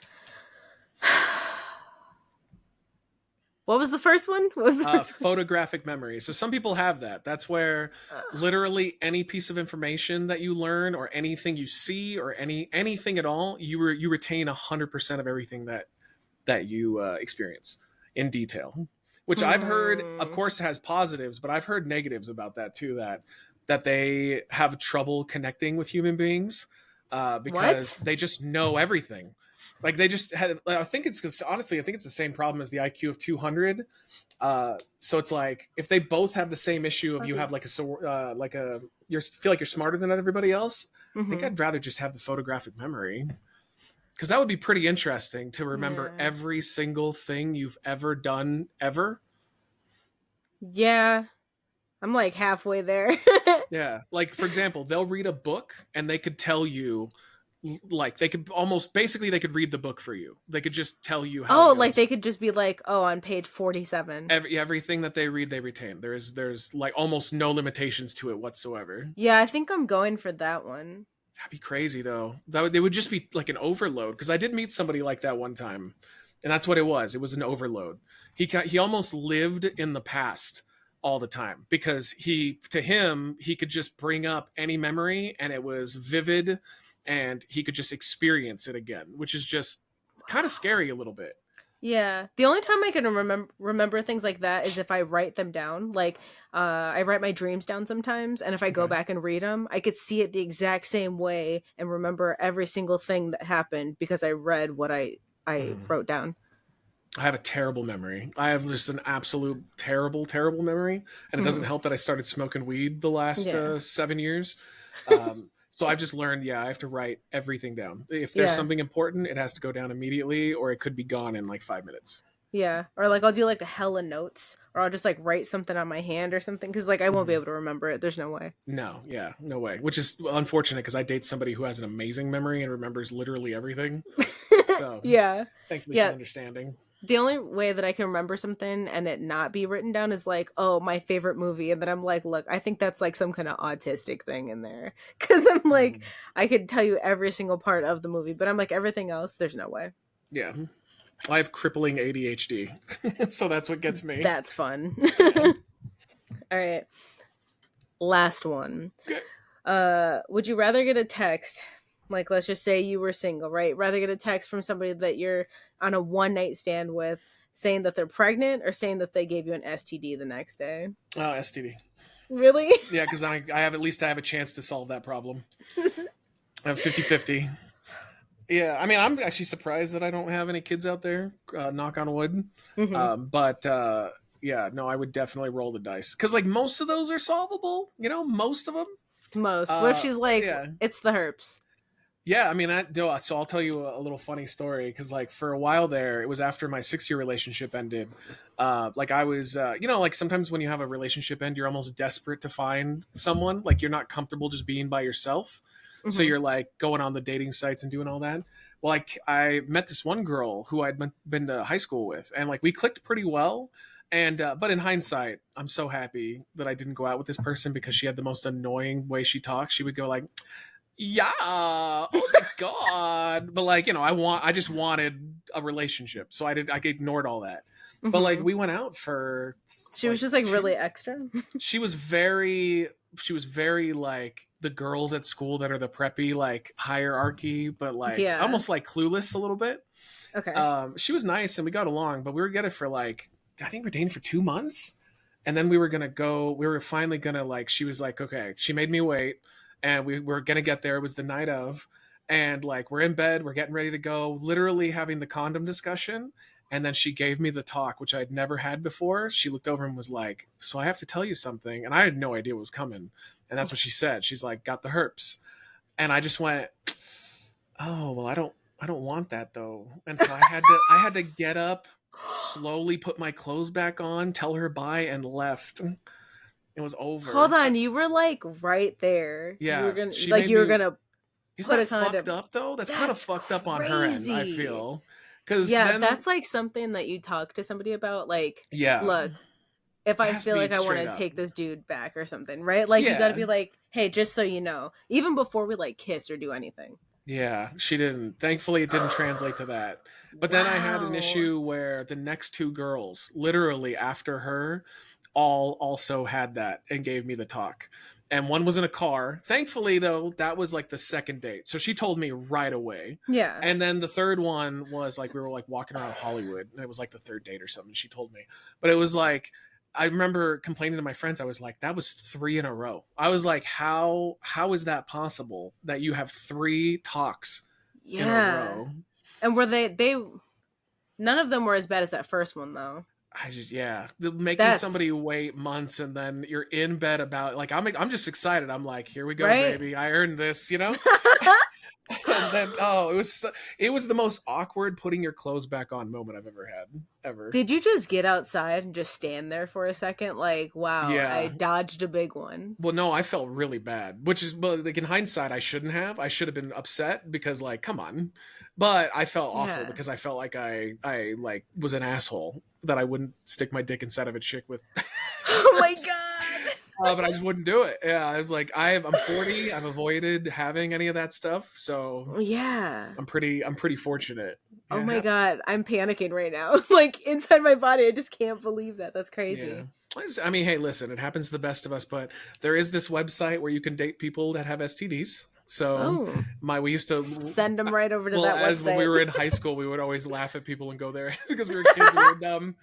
What was the first one? What was the first one? Photographic memory. So some people have that. That's where literally any piece of information that you learn or anything you see or anything at all, you retain 100% of everything that you experience in detail. Which I've heard, of course, has positives, but I've heard negatives about that too. That they have trouble connecting with human beings because they just know everything. Like they just had. I think it's honestly, I think it's the same problem as the IQ of 200. So it's like if they both have the same issue of you have like you feel like you're smarter than everybody else. I think I'd rather just have the photographic memory. Because that would be pretty interesting to remember every single thing you've ever done, ever. Yeah. I'm like halfway there. Yeah. Like, for example, they'll read a book and they could tell you, like, they could almost, basically, they could read the book for you. They could just tell you how it goes. Like they could just be like, on page 47. Everything that they read, they retain. There's like almost no limitations to it whatsoever. Yeah, I think I'm going for that one. That'd be crazy though. It would just be like an overload. Because I did meet somebody like that one time, and that's what it was. It was an overload. He almost lived in the past all the time because he could just bring up any memory and it was vivid, and he could just experience it again, which is just kind of scary a little bit. Yeah. The only time I can remember things like that is if I write them down. Like, I write my dreams down sometimes, and if I go back and read them, I could see it the exact same way and remember every single thing that happened because I read what I wrote down. I have a terrible memory. I have just an absolute terrible, terrible memory, and it doesn't help that I started smoking weed the last 7 years. So I've just learned, I have to write everything down. If there's something important, it has to go down immediately, or it could be gone in like 5 minutes. Yeah, or like I'll do like a hella notes, or I'll just like write something on my hand or something, because like I won't be able to remember it. There's no way. No way. Which is unfortunate because I date somebody who has an amazing memory and remembers literally everything. So thanks for this understanding. The only way that I can remember something and it not be written down is like, my favorite movie. And then I'm like, look, I think that's like some kind of autistic thing in there. Because I'm like, I could tell you every single part of the movie, but I'm like, everything else, there's no way. Yeah. I have crippling ADHD. So that's what gets me. That's fun. All right. Last one. Okay. Would you rather get a text? Like, let's just say you were single, right? Rather get a text from somebody that you're on a one-night stand with saying that they're pregnant, or saying that they gave you an STD the next day? Oh, STD. Really? Yeah, because I have a chance to solve that problem. I have 50-50. Yeah, I mean, I'm actually surprised that I don't have any kids out there, knock on wood. But I would definitely roll the dice. Because, like, most of those are solvable, most of them. What if she's like, it's the herpes? Yeah, I mean, so I'll tell you a little funny story, because like for a while there, it was after my 6-year relationship ended. Like I was, like sometimes when you have a relationship end, you're almost desperate to find someone. Like you're not comfortable just being by yourself. So you're like going on the dating sites and doing all that. Well, like I met this one girl who I'd been to high school with, and like we clicked pretty well. And but in hindsight, I'm so happy that I didn't go out with this person, because she had the most annoying way she talked. She would go like, yeah, oh my god, but like I just wanted a relationship, so I ignored all that. But like we went out for, she was just like really extra. She was very like the girls at school that are the preppy like hierarchy, but like almost like Clueless a little bit. Okay. She was nice and we got along, but we were together for like, I think we were dating for 2 months, and then we were finally gonna like, she was like, okay, she made me wait. And we were going to get there. It was the night of. And like, we're in bed. We're getting ready to go. Literally having the condom discussion. And then she gave me the talk, which I had never had before. She looked over and was like, so I have to tell you something. And I had no idea what was coming. And that's what she said. She's like, got the herpes. And I just went, oh, well, I don't want that though. And so I had to get up, slowly put my clothes back on, tell her bye, and left. It was over. Hold on, you were like right there. Yeah, you were gonna put a condom. Fucked up though? That's kind of fucked up on her end, I feel. Because that's like something that you talk to somebody about. Like, look, if I feel like I want to take this dude back or something, right? Like you got to be like, hey, just so you know, even before we like kiss or do anything. Yeah, she didn't. Thankfully, it didn't translate to that. But then I had an Wow. issue where the next two girls, literally after her, all also had that and gave me the talk. And one was in a car. Thankfully, though, that was like the second date. So she told me right away. Yeah. And then the third one was like we were like walking around Hollywood, and it was like the third date or something. She told me, but it was like I remember complaining to my friends. I was like, that was three in a row. I was like, how is that possible that you have three talks in a Yeah. row? And were they none of them were as bad as that first one though. I just making That's somebody wait months and then you're in bed about like I'm just excited. I'm like, here we go, right. baby. I earned this, you know. And then it was the most awkward putting your clothes back on moment I've ever had ever. Did you just get outside and just stand there for a second? Like, wow, I Yeah. dodged a big one. Well, no, I felt really bad, which is, but like in hindsight, I shouldn't have. I should have been upset because, like, come on. But I felt awful Yeah. because I felt like I like was an asshole that I wouldn't stick my dick inside of a chick with. Oh my god. But I just wouldn't do it. Yeah, I was like, I'm 40. I've avoided having any of that stuff, so Yeah. I'm pretty fortunate. Oh Yeah, my god, I'm panicking right now. Like inside my body, I just can't believe that. That's yeah. crazy. I mean, hey, listen, it happens to the best of us, but there is this website where you can date people that have STDs. So Oh, we used to send them right over to well, that as when we website. were in high school, we would always laugh at people and go there because we were kids and we were dumb.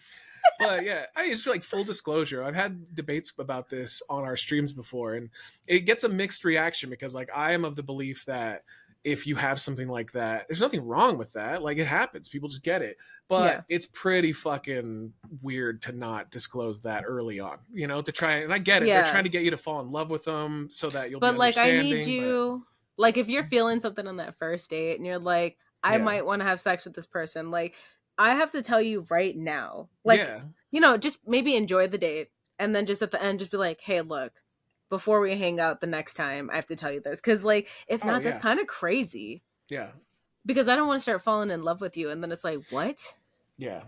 But yeah, I just like full disclosure. I've had debates about this on our streams before, and it gets a mixed reaction because like I am of the belief that if you have something like that, there's nothing wrong with that. Like it happens, people just get it. Yeah. But it's pretty fucking weird to not disclose that early on, you know, to try and I get it. They're Yeah. trying to get you to fall in love with them so that you'll be But like I need understanding. you like if you're feeling something on that first date and you're like, I Yeah. might want to have sex with this person, like I have to tell you right now. Like, Yeah. just maybe enjoy the date and then just at the end just be like, "Hey, look, before we hang out the next time, I have to tell you this." Cuz like if Oh not that's yeah. kind of crazy. Yeah. Because I don't want to start falling in love with you and then it's like, "What?" Yeah. It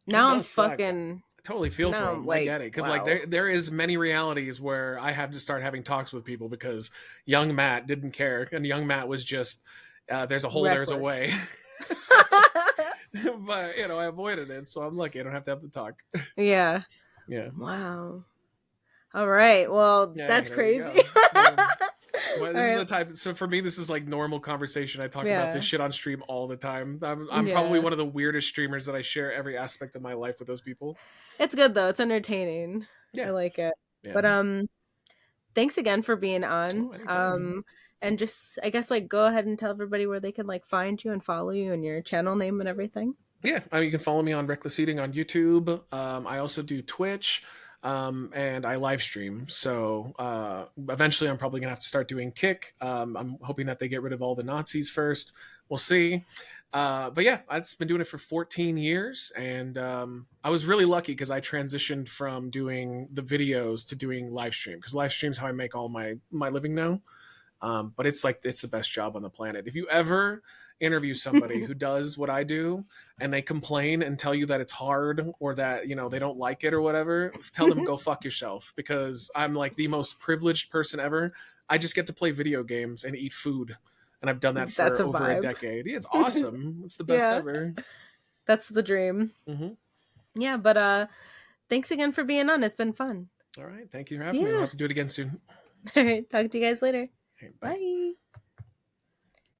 Now I'm does suck. fucking I totally feel for now him. I'm I like, get it because wow. like there is many realities where I had to start having talks with people because young Matt didn't care and young Matt was just there's a hole, there's a way. So, but I avoided it, so I'm lucky. I don't have to have the talk. Yeah. Yeah. Wow. All right. Well, Yeah. that's There you crazy. go. Yeah. Well, All this is right. the type. So for me, this is like normal conversation. I talk about Yeah. this shit on stream all the time. I'm Yeah. probably one of the weirdest streamers that I share every aspect of my life with those people. It's good though. It's entertaining. I Yeah. like it. Yeah. But thanks again for being on. Oh, anytime. And just I guess like go ahead and tell everybody where they can like find you and follow you and your channel name and everything. Yeah, you can follow me on Wreckless Eating on YouTube. I also do Twitch, and I live stream. So eventually, I'm probably gonna have to start doing Kick. I'm hoping that they get rid of all the Nazis first. We'll see. But yeah, I've been doing it for 14 years, and I was really lucky because I transitioned from doing the videos to doing live stream because live stream is how I make all my living now. But it's the best job on the planet. If you ever interview somebody who does what I do and they complain and tell you that it's hard or that they don't like it or whatever, tell them go fuck yourself because I'm like the most privileged person ever. I just get to play video games and eat food, and I've done that for That's a over a vibe. decade. Yeah, it's awesome. It's the best Yeah. ever. That's the dream. Hmm. Yeah, but thanks again for being on. It's been fun. All right, thank you for having me. We'll have to do it again soon. All right, talk to you guys later. Okay, Bye.